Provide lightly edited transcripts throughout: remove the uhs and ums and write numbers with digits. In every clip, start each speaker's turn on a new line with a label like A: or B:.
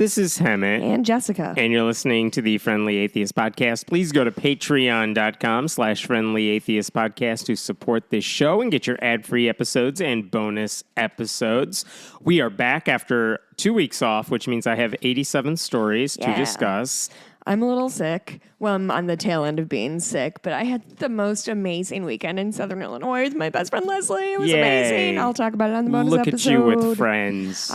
A: This is Hemet.
B: And Jessica.
A: And you're listening to the Friendly Atheist Podcast. Please go to patreon.com/friendlyatheistpodcast to support this show and get your ad-free episodes and bonus episodes. We are back after 2 weeks off, which means I have 87 stories to discuss.
B: I'm a little sick. Well, I'm on the tail end of being sick, but I had the most amazing weekend in Southern Illinois with my best friend Leslie. It was amazing. I'll talk about it on the bonus episode.
A: Look at you with friends.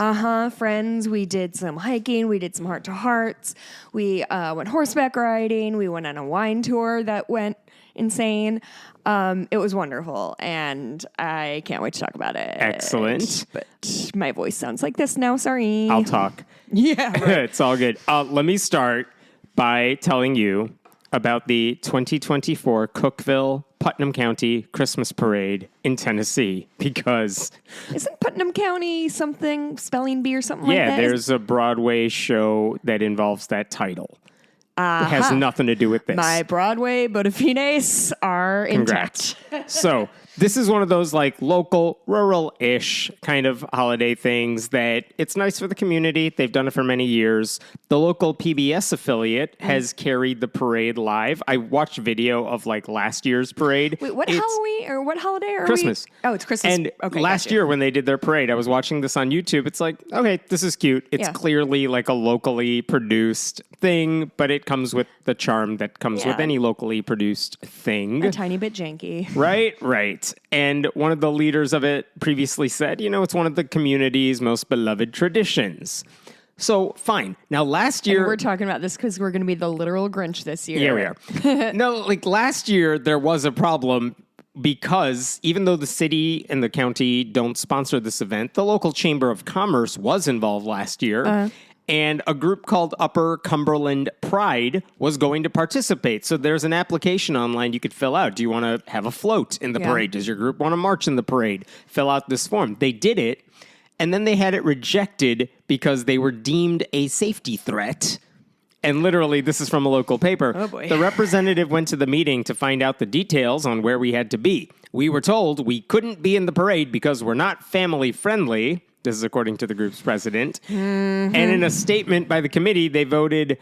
B: Friends. We did some hiking. We did some heart-to-hearts. We went horseback riding. We went on a wine tour that went insane. It was wonderful, and I can't wait to talk about it.
A: Excellent.
B: But my voice sounds like this now. Sorry.
A: I'll talk.
B: Yeah. Right.
A: It's all good. Let me start by telling you about the 2024 Cookeville, Putnam County Christmas Parade in Tennessee, because...
B: Isn't Putnam County something, spelling bee or something like that?
A: Yeah, there's a Broadway show that involves that title. It has nothing to do with this.
B: My Broadway Bodafines are intact.
A: So this is one of those like local, rural-ish kind of holiday things that it's nice for the community. They've done it for many years. The local PBS affiliate has carried the parade live. I watched video of like last year's parade.
B: Wait, what Halloween or what holiday are
A: Christmas.
B: Oh, it's Christmas.
A: And last year when they did their parade, I was watching this on YouTube. It's like, okay, this is cute. It's clearly like a locally produced thing, but it comes with the charm that comes with any locally produced thing.
B: A tiny bit janky.
A: Right. And one of the leaders of it previously said, it's one of the community's most beloved traditions. So, fine. Now, last year...
B: And we're talking about this because we're going to be the literal Grinch this year.
A: Yeah, we are. No, like last year, there was a problem because even though the city and the county don't sponsor this event, the local Chamber of Commerce was involved last year. And a group called Upper Cumberland Pride was going to participate. So there's an application online you could fill out. Do you want to have a float in the parade? Does your group want to march in the parade? Fill out this form. They did it, and then they had it rejected because they were deemed a safety threat. And literally, this is from a local paper.
B: Oh, boy.
A: The representative went to the meeting to find out the details on where we had to be. We were told we couldn't be in the parade because we're not family friendly. This is according to the group's president. And in a statement by the committee, they voted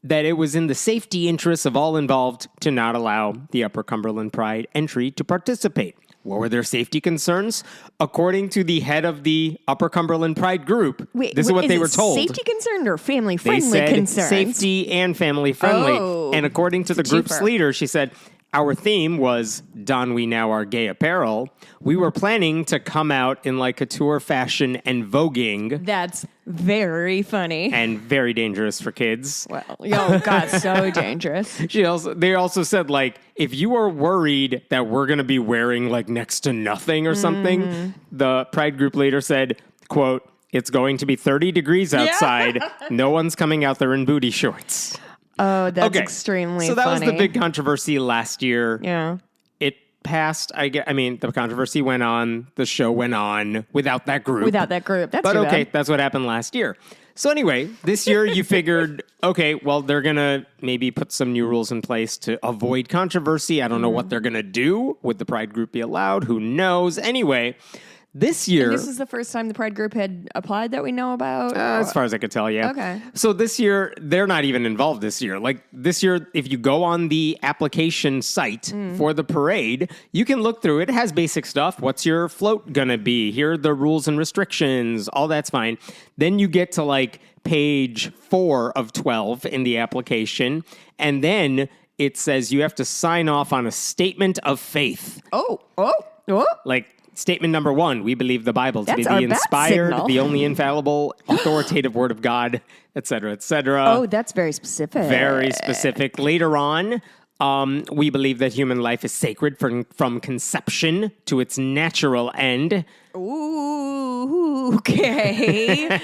A: that it was in the safety interests of all involved to not allow the Upper Cumberland Pride entry to participate. What were their safety concerns? According to the head of the Upper Cumberland Pride group, this is what they were told.
B: Safety concerned or family friendly
A: they said
B: concerns?
A: Safety and family friendly.
B: Oh,
A: and according to the group's leader, she said, our theme was Don We Now Our Gay Apparel. We were planning to come out in like couture fashion and voguing.
B: That's very funny.
A: And very dangerous for kids.
B: Well, God, so dangerous.
A: They also said, like, if you are worried that we're going to be wearing like next to nothing or something, the Pride group leader said, quote, it's going to be 30 degrees outside. No one's coming out there in booty shorts.
B: Oh, that's extremely funny.
A: So that was the big controversy last year.
B: Yeah.
A: It passed. The controversy went on. The show went on without that group.
B: That's too bad.
A: That's what happened last year. So anyway, this year you figured, okay, well, they're going to maybe put some new rules in place to avoid controversy. I don't know what they're going to do. Would the Pride group be allowed? Who knows? Anyway... This year...
B: And this is the first time the Pride group had applied that we know about?
A: As far as I could tell, yeah.
B: Okay.
A: So this year, they're not even involved this year. Like this year, if you go on the application site for the parade, you can look through it. It has basic stuff. What's your float going to be? Here are the rules and restrictions. All that's fine. Then you get to like page 4 of 12 in the application. And then it says you have to sign off on a statement of faith.
B: Oh.
A: Like... Statement number 1, we believe the Bible to be
B: That's
A: the inspired,
B: signal.
A: the only infallible, authoritative word of God, et cetera, et cetera.
B: Oh, that's very specific.
A: Very specific. Later on, we believe that human life is sacred from conception to its natural end.
B: Ooh, okay.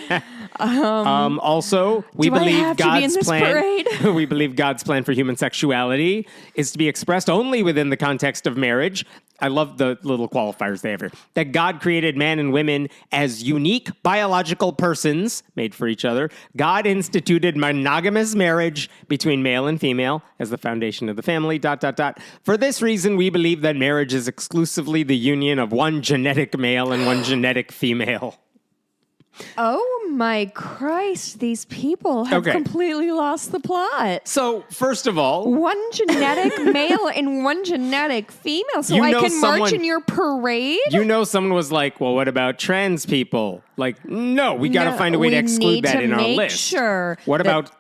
A: Also, we believe God's plan. We believe God's plan for human sexuality is to be expressed only within the context of marriage. I love the little qualifiers they have here. That God created man and women as unique biological persons made for each other. God instituted monogamous marriage between male and female as the foundation of the family, ... For this reason, we believe that marriage is exclusively the union of one genetic male and one genetic female.
B: Oh my Christ, these people have completely lost the plot.
A: So, first of all,
B: one genetic male and one genetic female, so I can march in your parade?
A: You know someone was like, well, what about trans people? Like, no, we got to find a way to exclude that in our list.
B: Sure.
A: What about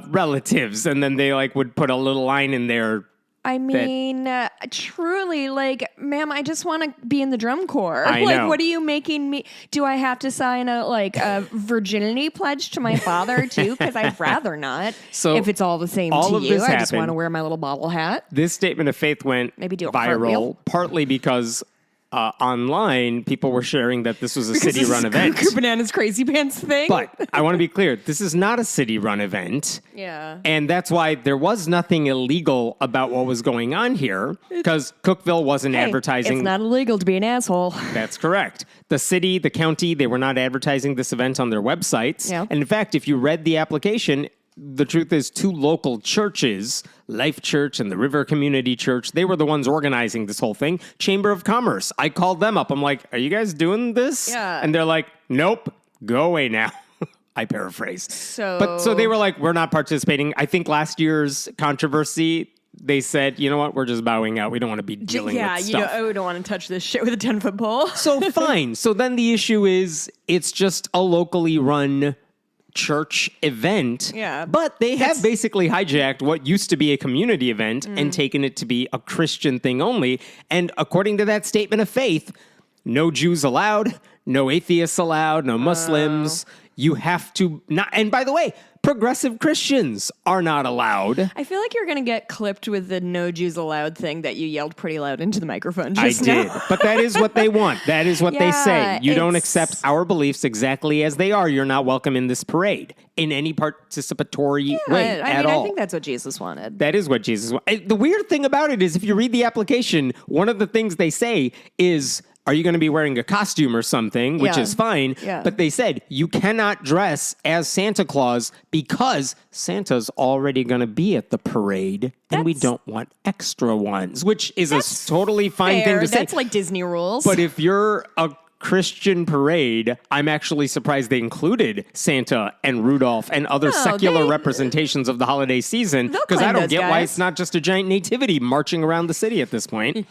A: relatives? And then they like would put a little line in there.
B: I mean, truly, like, ma'am, I just want to be in the drum corps.
A: I
B: like,
A: know.
B: what are you making me? Do I have to sign a virginity pledge to my father too? Because I'd rather not. So if it's all the same to you, I just want to wear my little bobble hat.
A: This statement of faith went
B: maybe do a
A: viral, partly because online people were sharing that this was a city-run event.
B: Bananas Crazy Pants thing.
A: But I want to be clear, this is not a city-run event.
B: Yeah.
A: And that's why there was nothing illegal about what was going on here, because Cookeville wasn't advertising.
B: It's not illegal to be an asshole.
A: That's correct. The city, the county, they were not advertising this event on their websites.
B: Yeah.
A: And in fact, if you read the application, the truth is 2 local churches, Life Church and the River Community Church, they were the ones organizing this whole thing. Chamber of Commerce. I called them up. I'm like, are you guys doing this?
B: Yeah.
A: And they're like, nope, go away now. I paraphrase. So they were like, we're not participating. I think last year's controversy, they said, you know what, we're just bowing out. We don't want to be dealing with stuff.
B: Yeah, we don't want to touch this shit with a 10-foot pole.
A: So fine. So then the issue is it's just a locally run church event.
B: Yeah.
A: But they have basically hijacked what used to be a community event and taken it to be a Christian thing only. And according to that statement of faith, no Jews allowed, no atheists allowed, no Muslims. You have to not. And by the way, progressive Christians are not allowed.
B: I feel like you're going to get clipped with the no Jews allowed thing that you yelled pretty loud into the microphone just now.
A: I did. But that is what they want. That is what they say. You don't accept our beliefs exactly as they are. You're not welcome in this parade in any participatory way at all.
B: I think that's what Jesus wanted.
A: That is what Jesus wanted. The weird thing about it is if you read the application, one of the things they say is, are you going to be wearing a costume or something, which is fine.
B: Yeah.
A: But they said you cannot dress as Santa Claus because Santa's already going to be at the parade and we don't want extra ones, which is a totally fine thing to say.
B: That's like Disney rules.
A: But if you're a Christian parade, I'm actually surprised they included Santa and Rudolph and other secular representations of the holiday season, because I don't get why it's not just a giant nativity marching around the city at this point.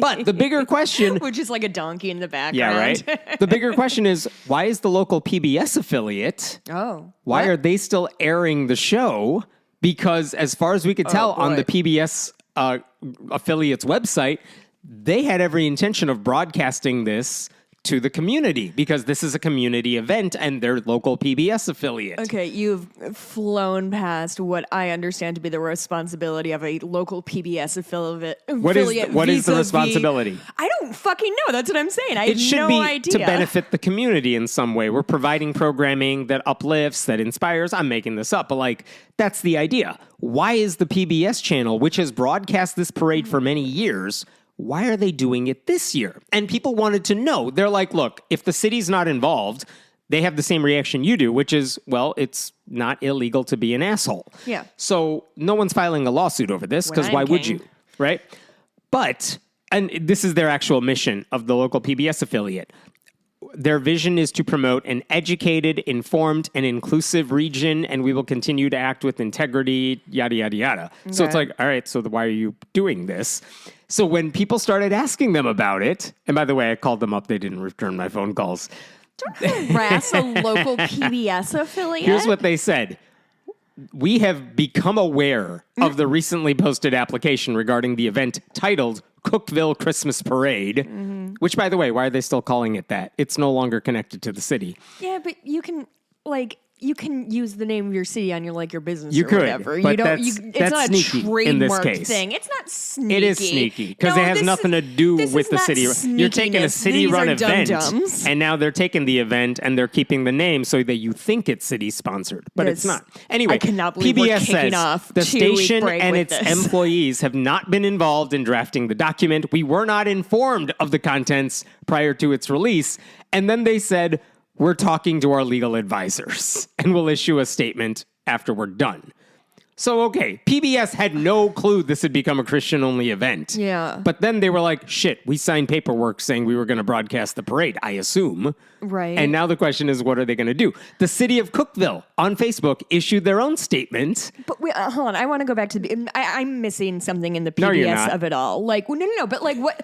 A: But the bigger question...
B: Which is like a donkey in the background.
A: Yeah, right? The bigger question is, why is the local PBS affiliate... Why are they still airing the show? Because as far as we could tell on the PBS affiliate's website, they had every intention of broadcasting this to the community because this is a community event and their local PBS affiliate.
B: Okay, you've flown past what I understand to be the responsibility of a local PBS affiliate.
A: What is the responsibility?
B: I don't fucking know. That's what I'm saying. I have no idea.
A: It should be to benefit the community in some way. We're providing programming that uplifts, that inspires. I'm making this up, but like that's the idea. Why is the PBS channel, which has broadcast this parade for many years, why are they doing it this year? And people wanted to know. They're like, look, if the city's not involved, they have the same reaction you do, which is, well, it's not illegal to be an asshole.
B: Yeah.
A: So no one's filing a lawsuit over this because why would you, right? But, and this is their actual mission of the local PBS affiliate. Their vision is to promote an educated, informed, and inclusive region, and we will continue to act with integrity, yada, yada, yada. Okay. So it's like, all right, so why are you doing this? So when people started asking them about it, and by the way, I called them up, they didn't return my phone calls.
B: Don't harass a local PBS affiliate.
A: Here's what they said. We have become aware of the recently posted application regarding the event titled Cookeville Christmas Parade, which, by the way, why are they still calling it that? It's no longer connected to the city.
B: Yeah, but you can, you can use the name of your city on your business
A: or
B: whatever.
A: But
B: it's not a trademark thing. It's not sneaky.
A: It is sneaky because it has nothing to do with the city. You're taking a city-run event, and now they're taking the event and they're keeping the name so that you think it's city-sponsored, but it's not. Anyway,
B: I cannot believe
A: PBS
B: we're kicking
A: says
B: off
A: the station and its employees have not been involved in drafting the document. We were not informed of the contents prior to its release, and then they said, we're talking to our legal advisors and we'll issue a statement after we're done. So, okay, PBS had no clue this had become a Christian-only event.
B: Yeah.
A: But then they were like, shit, we signed paperwork saying we were going to broadcast the parade, I assume.
B: Right.
A: And now the question is, what are they going to do? The city of Cookeville on Facebook issued their own statement.
B: But wait, hold on. I want to go back to the... I'm missing something in the
A: No, you're
B: PBS
A: not.
B: of it all. Like, no. But like what...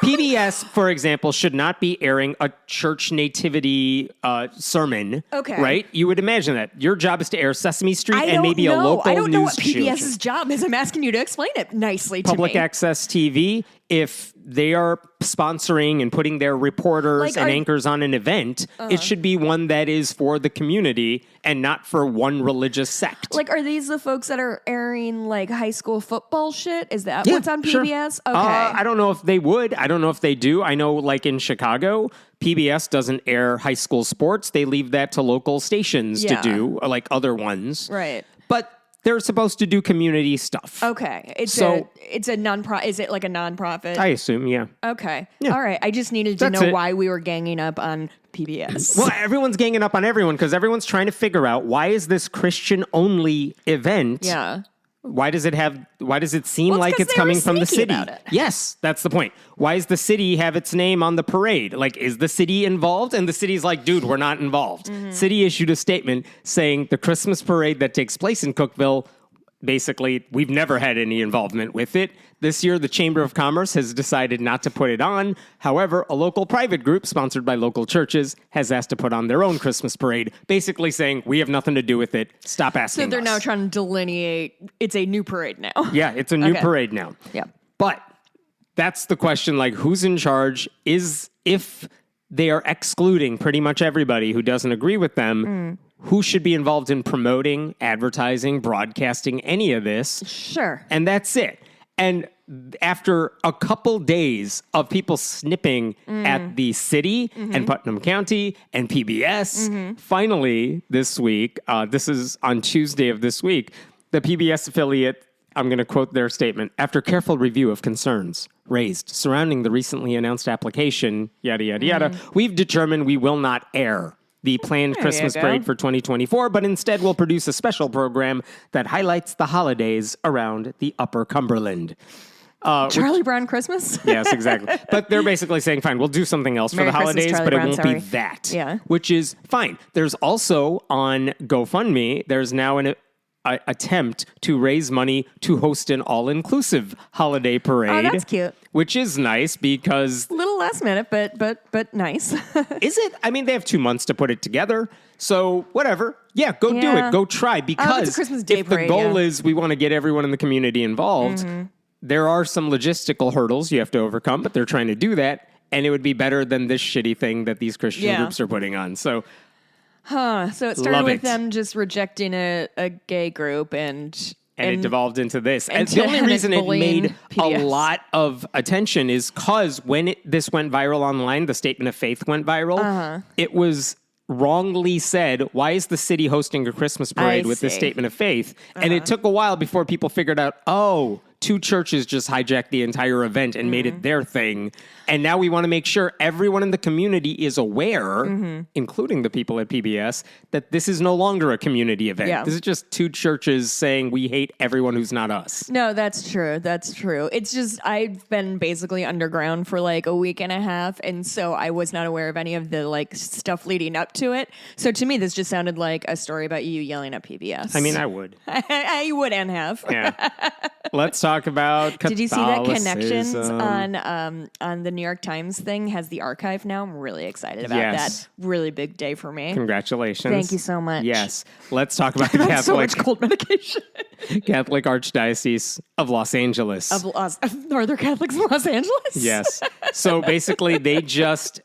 A: PBS, for example, should not be airing a church nativity sermon.
B: Okay.
A: Right? You would imagine that. Your job is to air Sesame Street
B: I
A: and
B: don't
A: maybe
B: know.
A: a local
B: I don't know
A: news
B: what PBS's job is. I'm asking you to explain it nicely to
A: Public
B: me.
A: access TV. If they are sponsoring and putting their reporters
B: Like,
A: and anchors on an event, it should be one that is for the community and not for one religious sect.
B: Like, are these the folks that are airing like high school football shit? Is that
A: Yeah,
B: what's on
A: sure.
B: PBS? Okay.
A: I don't know if they would. I don't know if they do. I know, like in Chicago, PBS doesn't air high school sports. They leave that to local stations to
B: Yeah.
A: do, like other ones.
B: Right.
A: But they're supposed to do community stuff.
B: Okay. It's
A: So-
B: a non-profit. Is it like a non-profit?
A: I assume, yeah.
B: Okay.
A: Yeah.
B: All right. I just needed to
A: That's
B: know
A: it.
B: why we were ganging up on PBS.
A: Well, everyone's ganging up on everyone because everyone's trying to figure out, why is this Christian-only event?
B: Yeah.
A: Why does it seem
B: Well, it's
A: like
B: 'cause
A: it's
B: they were
A: coming from the
B: sneaky
A: city?
B: about it.
A: Yes, that's the point. Why does the city have its name on the parade? Like, is the city involved? And the city's like, dude, we're not involved.
B: Mm-hmm.
A: City issued a statement saying the Christmas parade that takes place in Cookeville, basically, we've never had any involvement with it. This year, the Chamber of Commerce has decided not to put it on. However, a local private group sponsored by local churches has asked to put on their own Christmas parade, basically saying, we have nothing to do with it. Stop asking
B: So they're
A: us.
B: now trying to delineate. It's a new parade now.
A: Yeah, it's a new
B: Okay.
A: parade now.
B: Yeah.
A: But that's the question, like, who's in charge? If they are excluding pretty much everybody who doesn't agree with them, who should be involved in promoting, advertising, broadcasting any of this?
B: Sure.
A: And that's it. And after a couple days of people snipping at the city and Putnam County and PBS, finally this week, this is on Tuesday of this week, the PBS affiliate, I'm going to quote their statement, after careful review of concerns raised surrounding the recently announced application, yada, yada, yada, we've determined we will not air the planned
B: There you
A: Christmas
B: go.
A: parade for 2024, but instead will produce a special program that highlights the holidays around the Upper Cumberland.
B: Charlie Brown Christmas?
A: Yes, exactly. But they're basically saying, fine, we'll do something else
B: Merry
A: for the
B: Christmas,
A: holidays,
B: Charlie
A: but
B: Brown,
A: it won't
B: sorry.
A: be that.
B: Yeah.
A: Which is fine. There's also on GoFundMe, there's now an attempt to raise money to host an all-inclusive holiday parade.
B: Oh, that's cute.
A: Which is nice because
B: A little last minute, but nice.
A: is it? I mean, they have 2 months to put it together. So whatever. Yeah, go do
B: Yeah.
A: it. Go try.
B: it's a
A: Because
B: Christmas Day
A: if the
B: parade,
A: goal
B: yeah.
A: is we want to get everyone in the community involved, there are some logistical hurdles you have to overcome, but they're trying to do that. And it would be better than this shitty thing that these Christian
B: Yeah.
A: groups are putting on. So
B: So it started
A: Love
B: with
A: it.
B: them just rejecting a gay group and
A: it devolved into this. And
B: into
A: the only reason it
B: bullying
A: made
B: PBS.
A: a lot of attention is because when this went viral online, the statement of faith went viral, it was wrongly said, why is the city hosting a Christmas parade with this
B: see.
A: statement of faith? And it took a while before people figured out, oh, 2 churches just hijacked the entire event and made it their thing. And now we want to make sure everyone in the community is aware, including the people at PBS, that this is no longer a community event.
B: Yeah.
A: This is just 2 churches saying we hate everyone who's not us.
B: No, that's true. That's true. It's just I've been basically underground for like a week and a half, and so I was not aware of any of the like stuff leading up to it. So to me, this just sounded like a story about you yelling at PBS.
A: I mean, I would.
B: I would and have.
A: Yeah. Let's talk about Catholicism.
B: Did you see that Connections on the New York Times thing has the archive now? I'm really excited about
A: Yes.
B: that. Really big day for me.
A: Congratulations.
B: Thank you so much.
A: Yes. Let's talk about the
B: I have so
A: Catholic,
B: much cold medication.
A: Catholic Archdiocese of Los Angeles.
B: of Northern Catholics in Los Angeles?
A: Yes. So basically, they just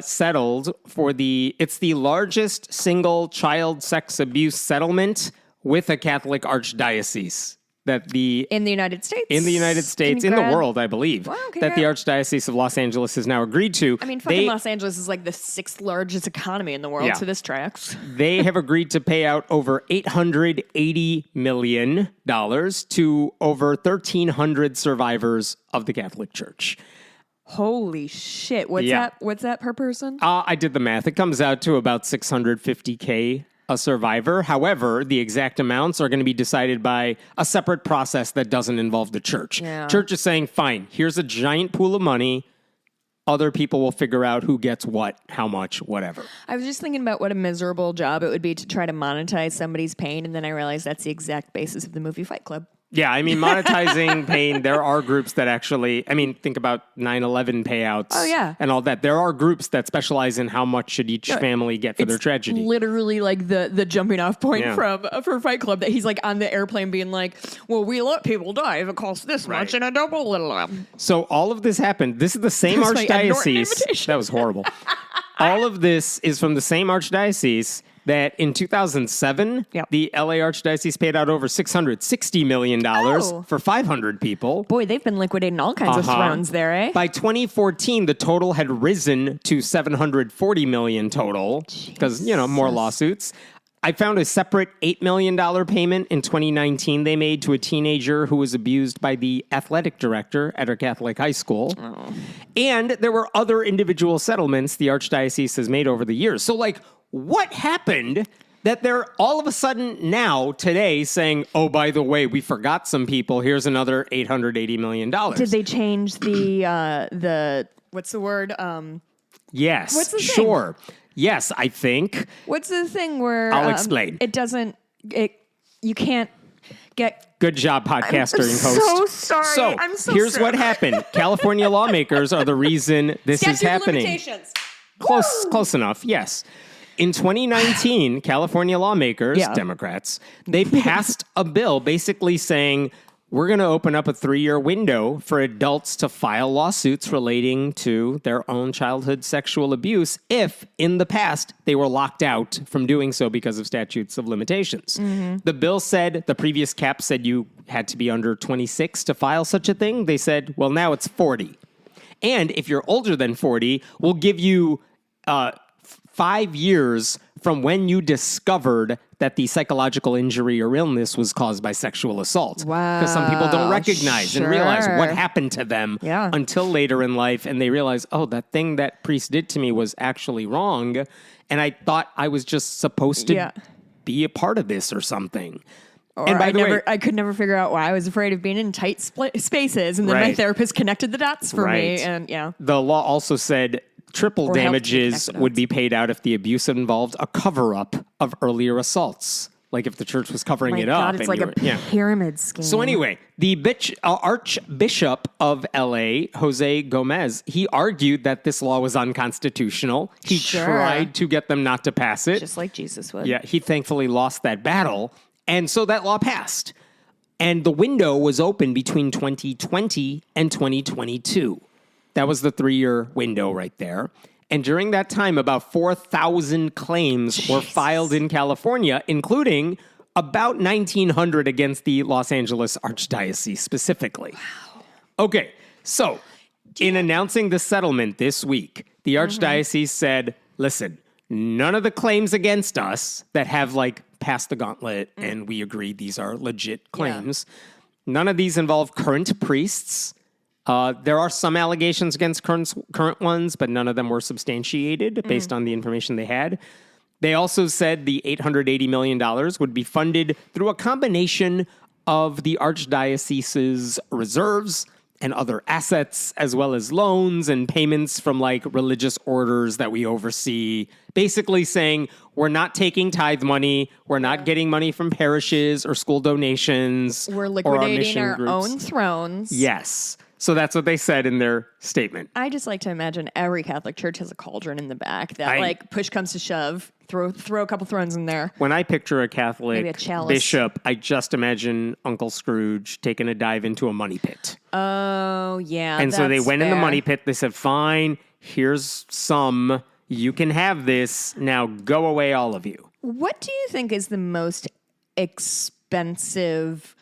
A: settled for it's the largest single child sex abuse settlement with a Catholic archdiocese. In the
B: United States?
A: in the United States, in the world, I believe,
B: Wow,
A: that the Archdiocese of Los Angeles has now agreed to.
B: I mean, fucking Los Angeles is like the 6th largest economy in the world,
A: Yeah.
B: so this tracks.
A: They have agreed to pay out over $880 million to over 1,300 survivors of the Catholic Church.
B: Holy shit. What's
A: Yeah.
B: that per person?
A: I did the math. It comes out to about $650K a survivor. However, the exact amounts are going to be decided by a separate process that doesn't involve the church.
B: Yeah.
A: Church is saying, fine, here's a giant pool of money. Other people will figure out who gets what, how much, whatever.
B: I was just thinking about what a miserable job it would be to try to monetize somebody's pain, and then I realized that's the exact basis of the movie Fight Club.
A: Yeah, I mean, monetizing pain, there are groups that actually, I mean, think about 9/11 payouts and all that. There are groups that specialize in how much should each family get for their tragedy.
B: Literally like the jumping off point for Fight Club, that he's like on the airplane being like, well, we let people die if it costs this much and a double little.
A: So all of this happened. This is the same archdiocese. That was horrible. All of this is from the same archdiocese that in 2007, the LA Archdiocese paid out over $660 million for 500 people.
B: Boy, they've been liquidating all kinds of thrones there, eh?
A: By 2014, the total had risen to $740 million total because, more lawsuits. I found a separate $8 million payment in 2019 they made to a teenager who was abused by the athletic director at her Catholic high school. Oh. And there were other individual settlements the Archdiocese has made over the years. So, what happened that they're all of a sudden now, today, saying, oh, by the way, we forgot some people. Here's another $880 million.
B: Did they change the what's the word?
A: Yes,
B: what's the
A: sure. Thing? Yes, I think.
B: What's the thing where...
A: I'll explain.
B: You can't get...
A: Good job, podcasting host.
B: I'm so sorry. I'm so
A: here's
B: sorry.
A: what happened. California lawmakers are the reason this is happening.
B: Limitations.
A: Close enough, yes. In 2019, California lawmakers, Democrats, they passed a bill basically saying, we're going to open up a 3-year window for adults to file lawsuits relating to their own childhood sexual abuse if, in the past, they were locked out from doing so because of statutes of limitations. Mm-hmm. The bill said, the previous cap said you had to be under 26 to file such a thing. They said, well, now it's 40. And if you're older than 40, we'll give you 5 years from when you discovered that the psychological injury or illness was caused by sexual assault.
B: Wow.
A: Because some people don't recognize and realize what happened to them until later in life. And they realize, oh, that thing that priest did to me was actually wrong. And I thought I was just supposed to be a part of this or something.
B: And by the way, I could never figure out why I was afraid of being in tight spaces. And then my therapist connected the dots for me. And
A: the law also said triple damages would be paid out if the abuse involved a cover-up of earlier assaults. Like if the church was covering it up.
B: It's like a pyramid scheme.
A: So anyway, the Archbishop of LA, Jose Gomez, he argued that this law was unconstitutional. He tried to get them not to pass it.
B: Just like Jesus would.
A: Yeah, he thankfully lost that battle. And so that law passed. And the window was open between 2020 and 2022. That was the 3-year window right there. And during that time, about 4,000 claims were filed in California, including about 1,900 against the Los Angeles Archdiocese specifically. Wow. Okay, so in announcing the settlement this week, the Archdiocese said, listen, none of the claims against us that have passed the gauntlet and we agree these are legit claims, none of these involve current priests. There are some allegations against current ones, but none of them were substantiated based on the information they had. They also said the $880 million would be funded through a combination of the Archdiocese's reserves and other assets, as well as loans and payments from religious orders that we oversee. Basically saying, we're not taking tithe money, we're not getting money from parishes or school donations.
B: We're liquidating our own thrones.
A: Yes. So that's what they said in their statement.
B: I just like to imagine every Catholic church has a cauldron in the back that, push comes to shove, throw a couple thrones in there.
A: When I picture a Catholic bishop, I just imagine Uncle Scrooge taking a dive into a money pit.
B: Oh, yeah.
A: And so they went in the money pit. They said, fine, here's some. You can have this. Now go away, all of you.
B: What do you think is the most expensive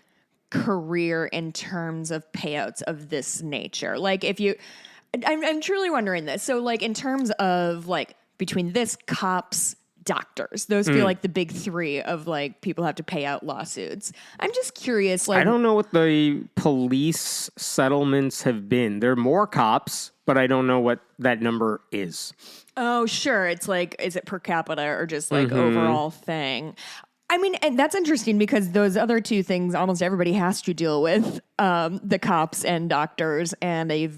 B: career in terms of payouts of this nature? I'm truly wondering this. So in terms of between this, cops, doctors. Those feel like the big three of like people have to pay out lawsuits. I'm just curious. Like,
A: I don't know what the police settlements have been. There are more cops, but I don't know what that number is.
B: Oh, sure. It's like, is it per capita or just like overall thing? I mean, and that's interesting because those other two things almost everybody has to deal with, the cops and doctors, and a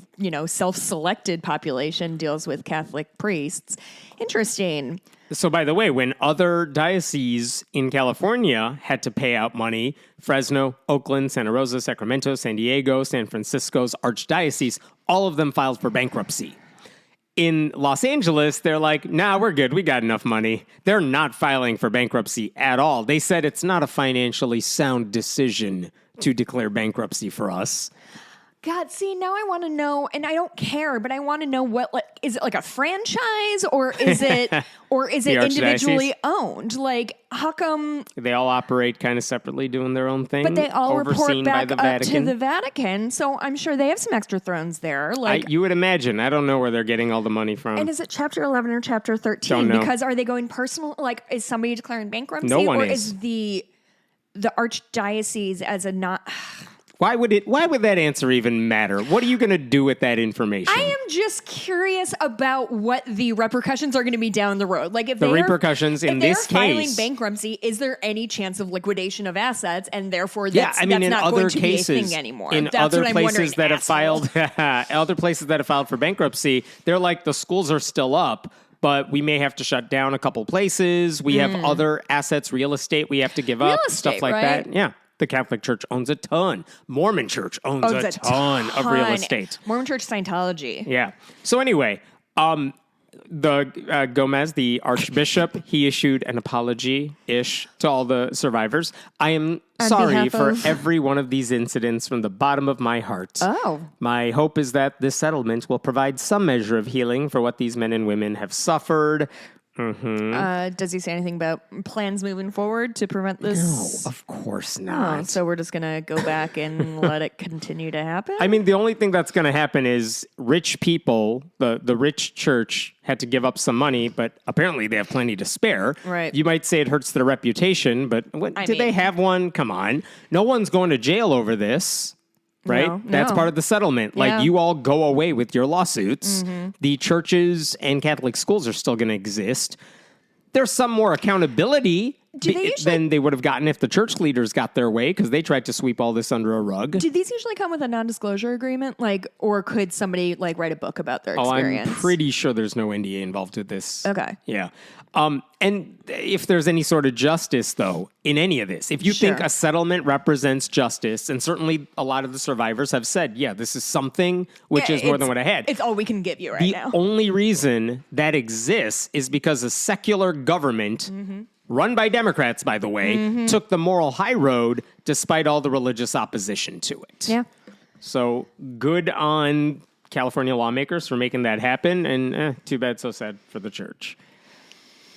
B: self-selected population deals with Catholic priests. Interesting.
A: So, by the way, when other dioceses in California had to pay out money, Fresno, Oakland, Santa Rosa, Sacramento, San Diego, San Francisco's Archdiocese, all of them filed for bankruptcy. In Los Angeles, they're like, nah, we're good. We got enough money. They're not filing for bankruptcy at all. They said it's not a financially sound decision to declare bankruptcy for us.
B: God, see, now I want to know, and I don't care, but I want to know what, like, is it like a franchise or is it individually owned? Like, how come
A: they all operate kind of separately, doing their own thing?
B: But they all report back up to
A: Vatican.
B: the Vatican, so I'm sure they have some extra thrones there. Like,
A: you would imagine. I don't know where they're getting all the money from.
B: And is it chapter 11 or chapter 13?
A: Don't know.
B: Because are they going personal? Like, is somebody declaring bankruptcy?
A: No one
B: or
A: is.
B: the Archdiocese as a not...
A: Why would that answer even matter? What are you going to do with that information?
B: I am just curious about what the repercussions are going to be down the road. Like, if
A: the repercussions in this case,
B: filing bankruptcy, is there any chance of liquidation of assets, and therefore that's
A: in
B: not
A: other
B: going to
A: cases,
B: be a thing anymore?
A: In
B: That's
A: other
B: what I'm
A: places that have
B: asshole.
A: filed, other places that have filed for bankruptcy, they're like, the schools are still up, but we may have to shut down a couple places. We have other assets, real estate we have to give up, stuff like
B: right?
A: that. Yeah. The Catholic Church owns a ton. Mormon Church owns a ton of real estate.
B: Mormon Church Scientology.
A: Yeah. So anyway, Gomez, the Archbishop, he issued an apology-ish to all the survivors. I am sorry for every one of these incidents from the bottom of my heart.
B: Oh.
A: My hope is that this settlement will provide some measure of healing for what these men and women have suffered.
B: Does he say anything about plans moving forward to prevent this?
A: No, of course not.
B: Oh, so we're just going to go back and let it continue to happen?
A: I mean, the only thing that's going to happen is rich people, the rich church had to give up some money, but apparently they have plenty to spare.
B: Right.
A: You might say it hurts their reputation, but they have one? Come on. No one's going to jail over this. Right?
B: No.
A: That's part of the settlement.
B: Yeah.
A: Like, you all go away with your lawsuits. The churches and Catholic schools are still going to exist. There's some more accountability than they would have gotten if the church leaders got their way, because they tried to sweep all this under a rug.
B: Do these usually come with a non-disclosure agreement? Like, or could somebody like write a book about their experience?
A: I'm pretty sure there's no NDA involved with this.
B: Okay.
A: Yeah. And if there's any sort of justice, though, in any of this, if you think a settlement represents justice, and certainly a lot of the survivors have said, yeah, this is something which is more than what I had.
B: It's all we can give you right now.
A: The only reason that exists is because a secular government, run by Democrats, by the way, took the moral high road despite all the religious opposition to it.
B: Yeah.
A: So good on California lawmakers for making that happen, and too bad, so sad for the church.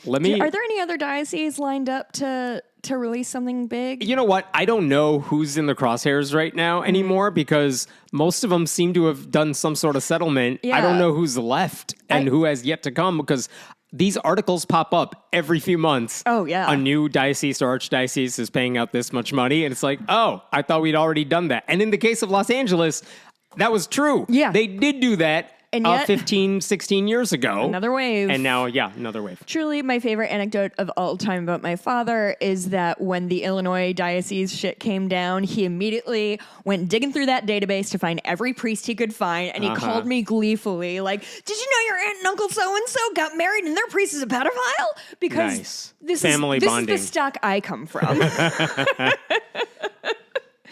B: Are there any other dioceses lined up to release something big?
A: You know what? I don't know who's in the crosshairs right now anymore, because most of them seem to have done some sort of settlement.
B: Yeah.
A: I don't know who's left and who has yet to come, because these articles pop up every few months.
B: Oh, yeah.
A: A new diocese or archdiocese is paying out this much money, and it's like, oh, I thought we'd already done that. And in the case of Los Angeles, that was true.
B: Yeah.
A: They did do that.
B: And yet,
A: 15, 16 years ago.
B: Another wave.
A: And now, another wave.
B: Truly, my favorite anecdote of all time about my father is that when the Illinois diocese shit came down, he immediately went digging through that database to find every priest he could find, and he called me gleefully, like, did you know your aunt and uncle so-and-so got married and their priest is a pedophile? Because this is the stock I come from.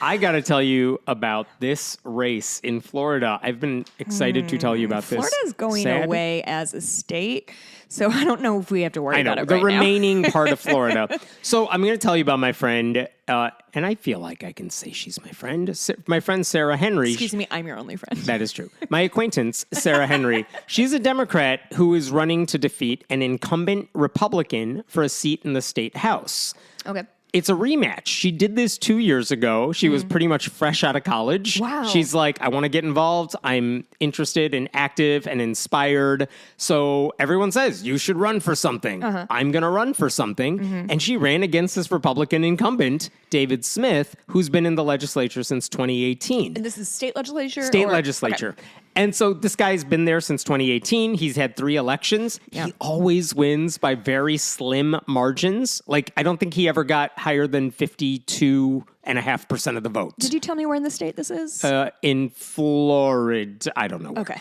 A: I got to tell you about this race in Florida. I've been excited to tell you about this.
B: Florida's going away as a state, so I don't know if we have to worry about it
A: the
B: right
A: remaining part of Florida. So I'm going to tell you about my friend, and I feel like I can say she's my friend. My friend Sarah Henry.
B: Excuse me, I'm your only friend.
A: That is true. My acquaintance, Sarah Henry, she's a Democrat who is running to defeat an incumbent Republican for a seat in the state House.
B: Okay.
A: It's a rematch. She did this 2 years ago. She was pretty much fresh out of college.
B: Wow.
A: She's like, I want to get involved. I'm interested and active and inspired. So everyone says, you should run for something. I'm going to run for something. And she ran against this Republican incumbent, David Smith, who's been in the legislature since 2018.
B: And this is state legislature?
A: State legislature. Okay. And so this guy's been there since 2018. He's had 3 elections. Yeah. He always wins by very slim margins. Like, I don't think he ever got higher than 52.5% of the vote.
B: Did you tell me where in the state this is?
A: In Florida. I don't know where.
B: Okay.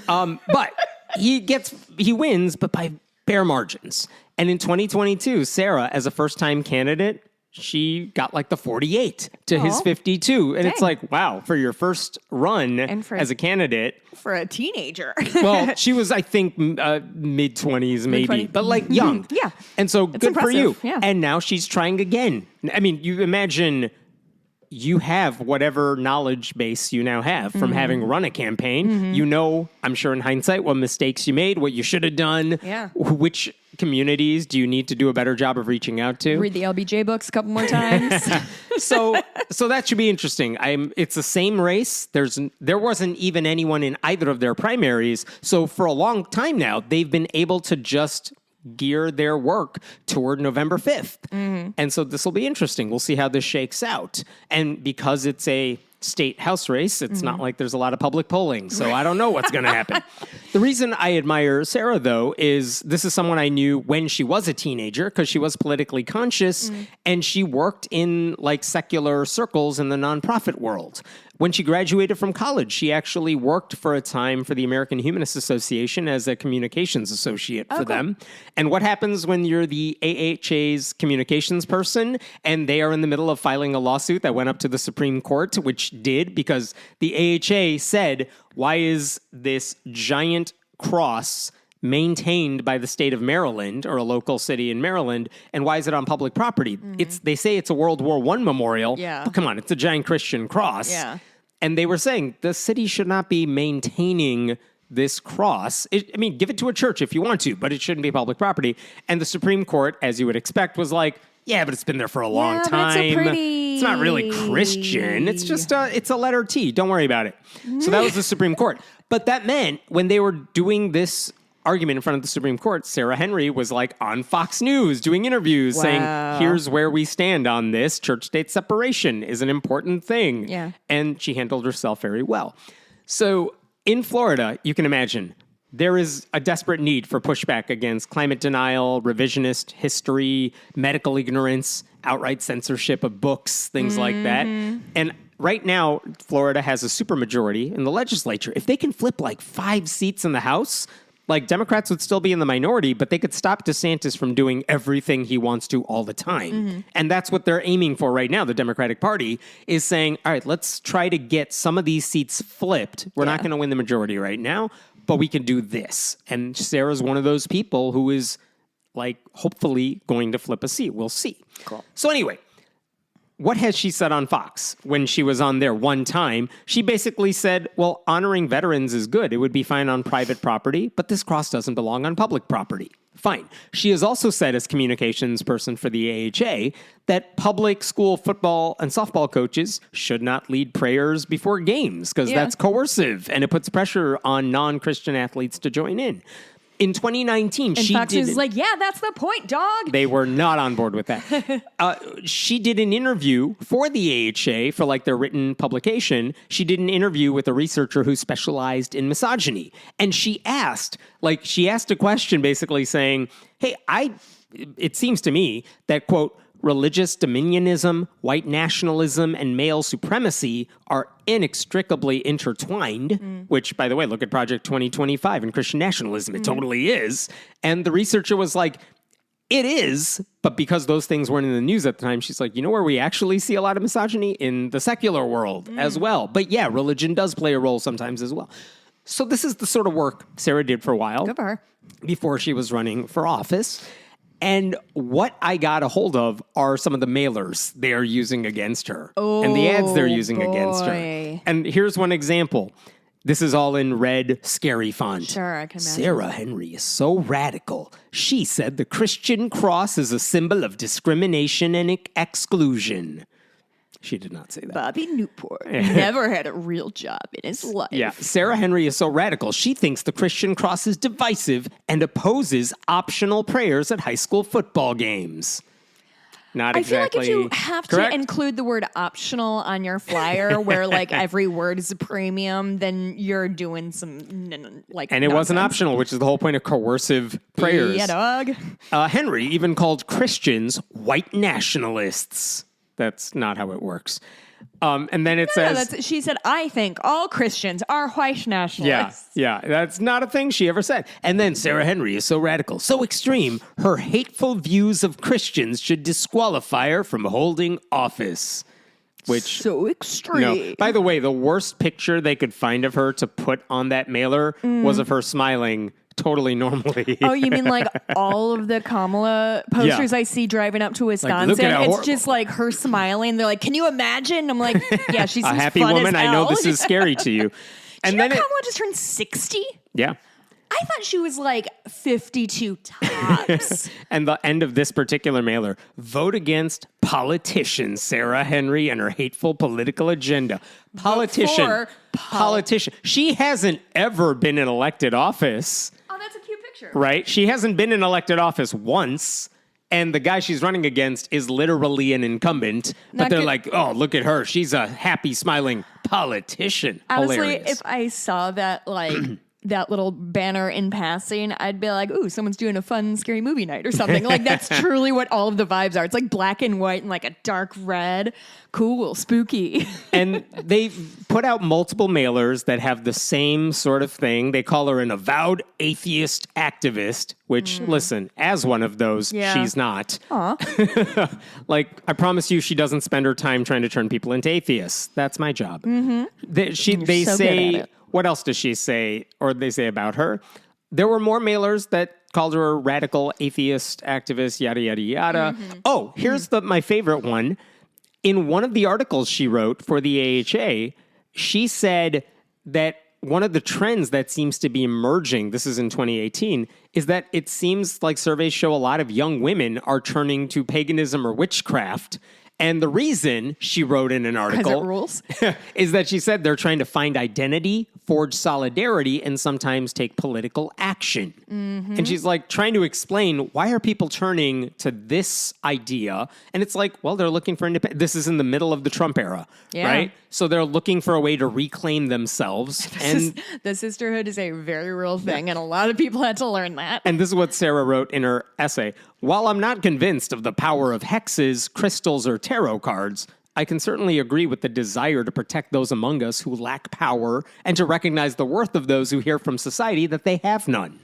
A: But he wins, but by bare margins. And in 2022, Sarah, as a first-time candidate, she got like the 48 to his 52. And Dang. It's like, wow, for your first run as a candidate.
B: For a teenager.
A: Well, she was, I think, mid-20s maybe, but like young.
B: Yeah.
A: And so
B: it's
A: good
B: impressive.
A: for you.
B: Yeah.
A: And now she's trying again. I mean, you imagine you have whatever knowledge base you now have from having run a campaign. You know, I'm sure in hindsight, what mistakes you made, what you should have done, which communities do you need to do a better job of reaching out to?
B: Read the LBJ books a couple more times.
A: So that should be interesting. It's the same race. There wasn't even anyone in either of their primaries. So for a long time now, they've been able to just gear their work toward November 5th. And so this will be interesting. We'll see how this shakes out. And because it's a state house race, it's not like there's a lot of public polling. So I don't know what's going to happen. The reason I admire Sarah, though, is this is someone I knew when she was a teenager because she was politically conscious and she worked in like secular circles in the nonprofit world. When she graduated from college, she actually worked for a time for the American Humanist Association as a communications associate for them. And what happens when you're the AHA's communications person and they are in the middle of filing a lawsuit that went up to the Supreme Court, which did because the AHA said, why is this giant cross maintained by the state of Maryland or a local city in Maryland, and why is it on public property? They say it's a World War I memorial, but come on, it's a giant Christian cross. And they were saying the city should not be maintaining this cross. Give it to a church if you want to, but it shouldn't be public property. And the Supreme Court, as you would expect, was like, yeah, but it's been there for a long time. It's not really Christian. It's just it's a letter T. Don't worry about it. So that was the Supreme Court. But that meant when they were doing this argument in front of the Supreme Court, Sarah Henry was like on Fox News doing interviews saying, here's where we stand on this. Church-state separation is an important thing. And she handled herself very well. So in Florida, you can imagine, there is a desperate need for pushback against climate denial, revisionist history, medical ignorance, outright censorship of books, things like that. And right now, Florida has a supermajority in the legislature. If they can flip like 5 seats in the House, like Democrats would still be in the minority, but they could stop DeSantis from doing everything he wants to all the time. And that's what they're aiming for right now. The Democratic Party is saying, all right, let's try to get some of these seats flipped. We're not going to win the majority right now, but we can do this. And Sarah's one of those people who is like hopefully going to flip a seat. We'll see.
B: Cool.
A: So anyway, what has she said on Fox when she was on there one time? She basically said, well, honoring veterans is good. It would be fine on private property, but this cross doesn't belong on public property. Fine. She has also said as communications person for the AHA that public school football and softball coaches should not lead prayers before games because that's coercive and it puts pressure on non-Christian athletes to join in. In 2019,
B: and Fox is like, yeah, that's the point, dog.
A: They were not on board with that. She did an interview for the AHA for like their written publication. She did an interview with a researcher who specialized in misogyny. And she asked a question basically saying, hey, it seems to me that, quote, religious dominionism, white nationalism, and male supremacy are inextricably intertwined, which, by the way, look at Project 2025 and Christian nationalism. It totally is. And the researcher was like, it is, but because those things weren't in the news at the time, she's like, you know where we actually see a lot of misogyny? In the secular world as well. But yeah, religion does play a role sometimes as well. So this is the sort of work Sarah did for a while.
B: Good for her. Before
A: she was running for office. And what I got a hold of are some of the mailers they are using against her and the ads they're using against her. And here's one example. This is all in red, scary font.
B: Sure, I can imagine.
A: Sarah Henry is so radical. She said the Christian cross is a symbol of discrimination and exclusion. She did not say that.
B: Bobby Newport never had a real job in his life.
A: Yeah, Sarah Henry is so radical. She thinks the Christian cross is divisive and opposes optional prayers at high school football games. Not exactly.
B: I feel like if you have
A: correct?
B: to include the word optional on your flyer where like every word is a premium, then you're doing some like
A: And it wasn't optional, which is the whole point of coercive prayers.
B: Yeah, dog.
A: Henry even called Christians white nationalists. That's not how it works. And then it says...
B: she said, I think all Christians are white nationalists.
A: Yeah, that's not a thing she ever said. And then Sarah Henry is so radical, so extreme, her hateful views of Christians should disqualify her from holding office. Which,
B: so extreme.
A: By the way, the worst picture they could find of her to put on that mailer was of her smiling totally normally.
B: Oh, you mean like all of the Kamala posters I see driving up to Wisconsin? It's just like her smiling. They're like, can you imagine? I'm like, yeah, she's
A: a happy
B: fun
A: woman.
B: As
A: I know this is scary to you.
B: And then Kamala just turned 60?
A: Yeah.
B: I thought she was like 52 tops.
A: And the end of this particular mailer, vote against politician Sarah Henry and her hateful political agenda. Politician. She hasn't ever been in elected office.
B: Oh, that's a cute picture.
A: Right? She hasn't been in elected office once. And the guy she's running against is literally an incumbent. But they're like, oh, look at her. She's a happy, smiling politician.
B: Honestly,
A: Hilarious.
B: if I saw that, like... that little banner in passing, I'd be like, ooh, someone's doing a fun, scary movie night or something. Like, that's truly what all of the vibes are. It's like black and white and like a dark red. Cool, spooky.
A: And they put out multiple mailers that have the same sort of thing. They call her an avowed atheist activist, which, listen, as one of those, she's not.
B: Aw.
A: Like, I promise you she doesn't spend her time trying to turn people into atheists. That's my job. They say... What else does she say, or they say about her? There were more mailers that called her a radical atheist activist, yada, yada, yada. Oh, here's my favorite one. In one of the articles she wrote for the AHA, she said that one of the trends that seems to be emerging, this is in 2018, is that it seems like surveys show a lot of young women are turning to paganism or witchcraft. And the reason, she wrote in an article,
B: it rules.
A: is that she said they're trying to find identity, forge solidarity, and sometimes take political action. And she's like trying to explain, why are people turning to this idea? And it's like, well, they're looking for independence. This is in the middle of the Trump era, right? So they're looking for a way to reclaim themselves.
B: The sisterhood is a very real thing, and a lot of people had to learn that.
A: And this is what Sarah wrote in her essay. While I'm not convinced of the power of hexes, crystals, or tarot cards, I can certainly agree with the desire to protect those among us who lack power and to recognize the worth of those who hear from society that they have none.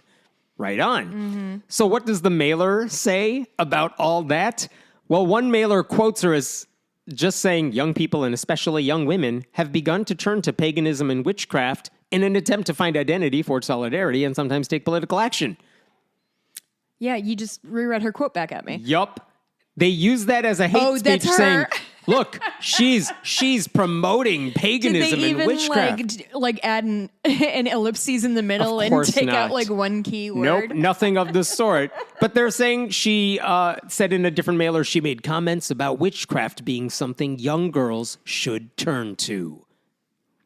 A: Right on. So what does the mailer say about all that? Well, one mailer quotes her as just saying young people, and especially young women, have begun to turn to paganism and witchcraft in an attempt to find identity, forge solidarity, and sometimes take political action.
B: Yeah, you just reread her quote back at me.
A: Yup. They use that as a hate speech, saying, look, she's promoting paganism and witchcraft.
B: Did they even like add an ellipses in the middle and take out like one key word?
A: Nope, nothing of the sort. But they're saying she said in a different mailer she made comments about witchcraft being something young girls should turn to.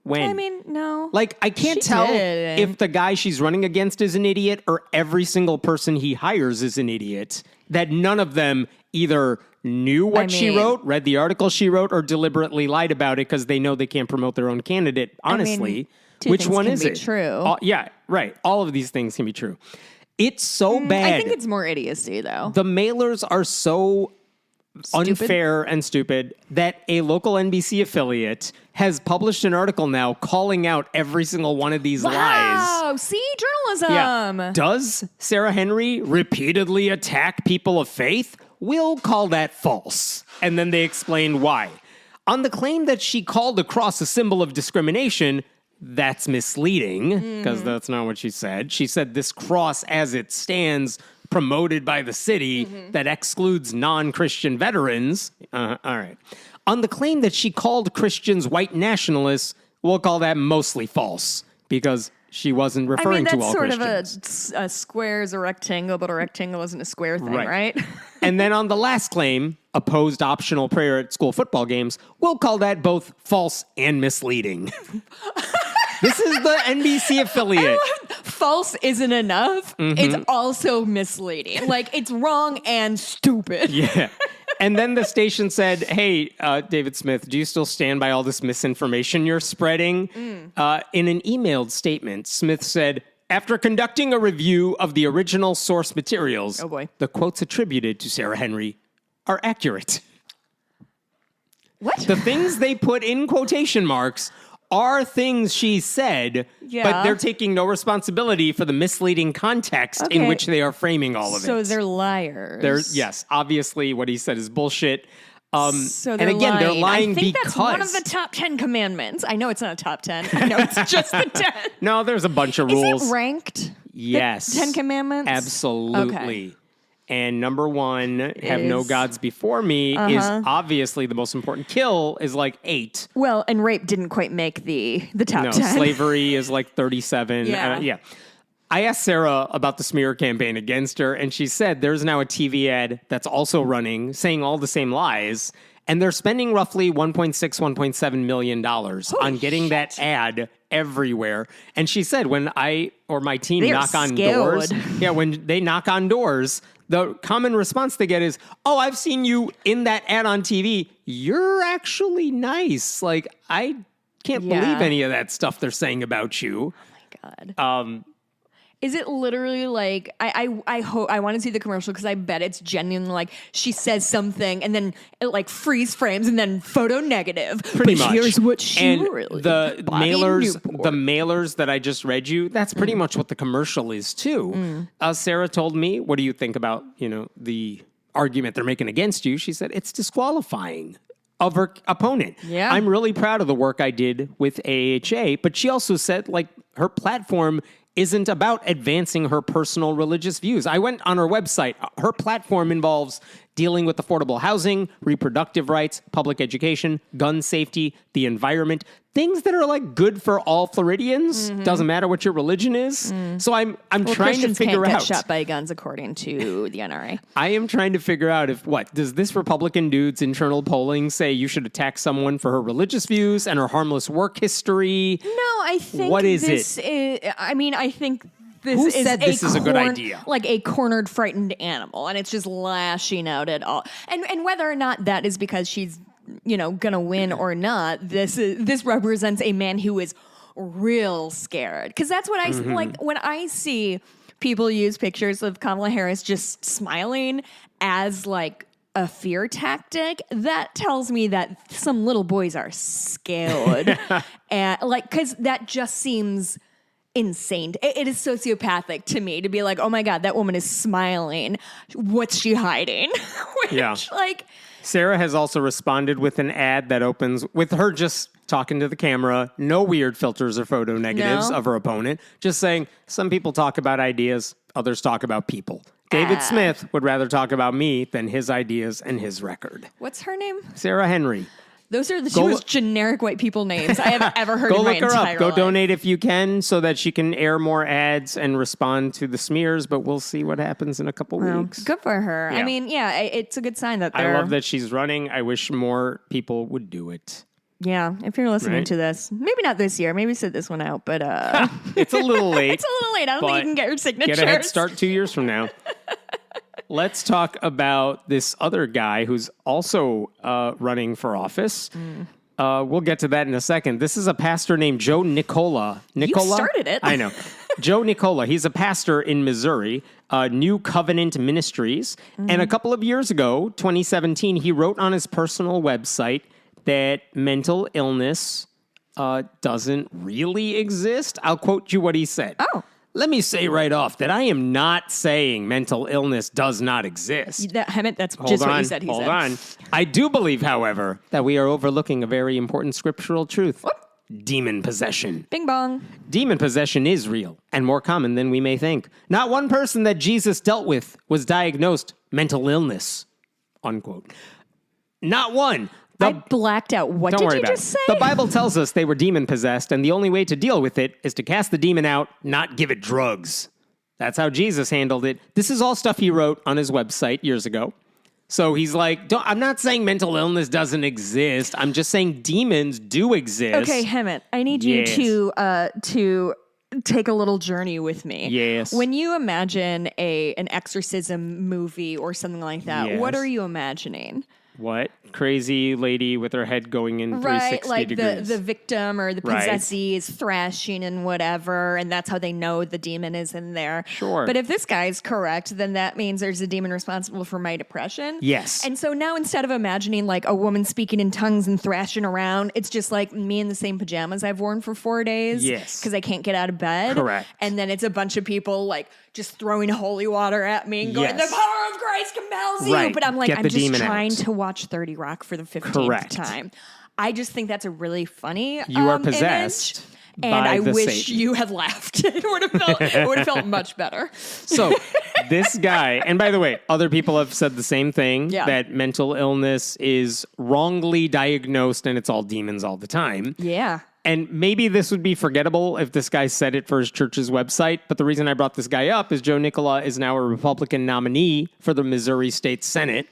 A: When?
B: I mean, no.
A: Like, I can't tell if the guy she's running against is an idiot or every single person he hires is an idiot. That none of them either knew what she wrote, read the article she wrote, or deliberately lied about it because they know they can't promote their own candidate. Honestly, which one is it?
B: True.
A: Yeah, right. All of these things can be true. It's so bad.
B: I think it's more idiocy, though.
A: The mailers are so unfair and stupid that a local NBC affiliate has published an article now calling out every single one of these lies.
B: Wow, see, journalism.
A: Yeah. Does Sarah Henry repeatedly attack people of faith? We'll call that false. And then they explain why. On the claim that she called the cross a symbol of discrimination, that's misleading, because that's not what she said. She said this cross as it stands, promoted by the city, that excludes non-Christian veterans. All right. On the claim that she called Christians white nationalists, we'll call that mostly false. because she wasn't referring to all
B: that's
A: Christians.
B: sort of a square is a rectangle, but a rectangle isn't a square thing, right?
A: And then on the last claim, opposed optional prayer at school football games, we'll call that both false and misleading. This is the NBC affiliate.
B: False isn't enough. It's also misleading. Like, it's wrong and stupid.
A: Yeah. And then the station said, hey, David Smith, do you still stand by all this misinformation you're spreading? In an emailed statement, Smith said, after conducting a review of the original source materials, the quotes attributed to Sarah Henry are accurate.
B: What?
A: The things they put in quotation marks are things she said, but they're taking no responsibility for the misleading context in which they are framing all of it.
B: So they're liars.
A: Yes, obviously what he said is bullshit.
B: So they're
A: and again, they're lying
B: I think
A: because...
B: that's one of the top 10 commandments. I know it's not a top 10. I know it's just the 10.
A: No, there's a bunch of rules.
B: Is it ranked?
A: Yes.
B: The 10 commandments?
A: Absolutely.
B: Okay.
A: And number 1, have no gods before me, is obviously the most important. Kill is like 8.
B: Well, and rape didn't quite make the top 10.
A: Slavery is like 37.
B: Yeah.
A: I asked Sarah about the smear campaign against her, and she said there's now a TV ad that's also running, saying all the same lies, and they're spending roughly $1.6, $1.7 million on getting that ad everywhere. And she said when I or my team knock on doors, when they knock on doors, the common response they get is, oh, I've seen you in that ad on TV. You're actually nice. Like, I can't believe any of that stuff they're saying about you.
B: Oh, my God. Is it literally like, I hope, I want to see the commercial because I bet it's genuinely like she says something and then it like freeze frames and then photo negative.
A: Pretty much.
B: Here's what she
A: and
B: really
A: the mailers that I just read you, that's pretty much what the commercial is too. Sarah told me, what do you think about, the argument they're making against you? She said, it's disqualifying of her opponent.
B: Yeah.
A: I'm really proud of the work I did with AHA, but she also said like her platform isn't about advancing her personal religious views. I went on her website. Her platform involves dealing with affordable housing, reproductive rights, public education, gun safety, the environment, things that are like good for all Floridians. Doesn't matter what your religion is. So I'm trying
B: Christians
A: to figure
B: can't
A: out.
B: get shot by guns according to the NRA.
A: I am trying to figure out if does this Republican dude's internal polling say you should attack someone for her religious views and her harmless work history?
B: No, I think
A: what is
B: this
A: it?
B: I think this
A: Who
B: is
A: said this is a good idea?
B: Like a cornered, frightened animal, and it's just lashing out at all. And whether or not that is because she's, gonna win or not, this represents a man who is real scared. Because that's what I like when I see people use pictures of Kamala Harris just smiling as like a fear tactic. That tells me that some little boys are scared, and because that just seems insane. It is sociopathic to me to be like, oh my God, that woman is smiling. What's she hiding?
A: Sarah has also responded with an ad that opens with her just talking to the camera, no weird filters or photo negatives of her opponent, just saying, some people talk about ideas, others talk about people. David Smith would rather talk about me than his ideas and his record.
B: What's her name?
A: Sarah Henry.
B: Those are the two most generic white people names I have ever heard in my entire life. Go look her up.
A: Go donate if you can so that she can air more ads and respond to the smears, but we'll see what happens in a couple weeks.
B: Good for her. Yeah. I mean, it's a good sign that they're...
A: I love that she's running. I wish more people would do it.
B: Yeah, if you're listening to this, maybe not this year. Maybe sit this one out, but...
A: It's a little late.
B: It's a little late. I don't think you can get your signatures.
A: Get a head start 2 years from now. Let's talk about this other guy who's also running for office. We'll get to that in a second. This is a pastor named Joe Nicola.
B: You started it.
A: I know. Joe Nicola. He's a pastor in Missouri, New Covenant Ministries. And a couple of years ago, 2017, he wrote on his personal website that mental illness doesn't really exist. I'll quote you what he said.
B: Oh.
A: Let me say right off that I am not saying mental illness does not exist.
B: That's just what you said. Hold
A: on. I do believe, however, that we are overlooking a very important scriptural truth.
B: What?
A: Demon possession.
B: Bing bong.
A: Demon possession is real and more common than we may think. Not one person that Jesus dealt with was diagnosed mental illness, unquote. Not one.
B: I blacked out. What
A: Don't
B: did
A: worry
B: you
A: about
B: just
A: it.
B: say?
A: The Bible tells us they were demon-possessed, and the only way to deal with it is to cast the demon out, not give it drugs. That's how Jesus handled it. This is all stuff he wrote on his website years ago. So he's like, I'm not saying mental illness doesn't exist. I'm just saying demons do exist.
B: Okay, Hemant, I need you to take a little journey with me.
A: Yes.
B: When you imagine an exorcism movie or something like that,
A: Yes.
B: what are you imagining?
A: What? Crazy lady with her head going in 360
B: like
A: degrees.
B: the victim or the possessee is thrashing and whatever, and that's how they know the demon is in there.
A: Sure.
B: But if this guy's correct, then that means there's a demon responsible for my depression.
A: Yes.
B: And so now instead of imagining like a woman speaking in tongues and thrashing around, it's just like me in the same pajamas I've worn for 4 days.
A: Yes.
B: Because I can't get out of bed.
A: Correct.
B: And then it's a bunch of people like just throwing holy water at me and going,
A: Yes.
B: the power of Christ compels you.
A: Right.
B: But I'm like,
A: Get
B: I'm
A: the
B: just
A: demon
B: trying
A: out.
B: to watch 30 Rock for the 15th
A: Correct.
B: time. I just think that's a really funny
A: You are
B: image,
A: possessed
B: and
A: by
B: I
A: the
B: wish
A: Satan.
B: you had laughed. It would have felt much better.
A: So this guy, and by the way, other people have said the same thing,
B: Yeah.
A: that mental illness is wrongly diagnosed and it's all demons all the time.
B: Yeah.
A: And maybe this would be forgettable if this guy said it for his church's website. But the reason I brought this guy up is Joe Nicola is now a Republican nominee for the Missouri State Senate.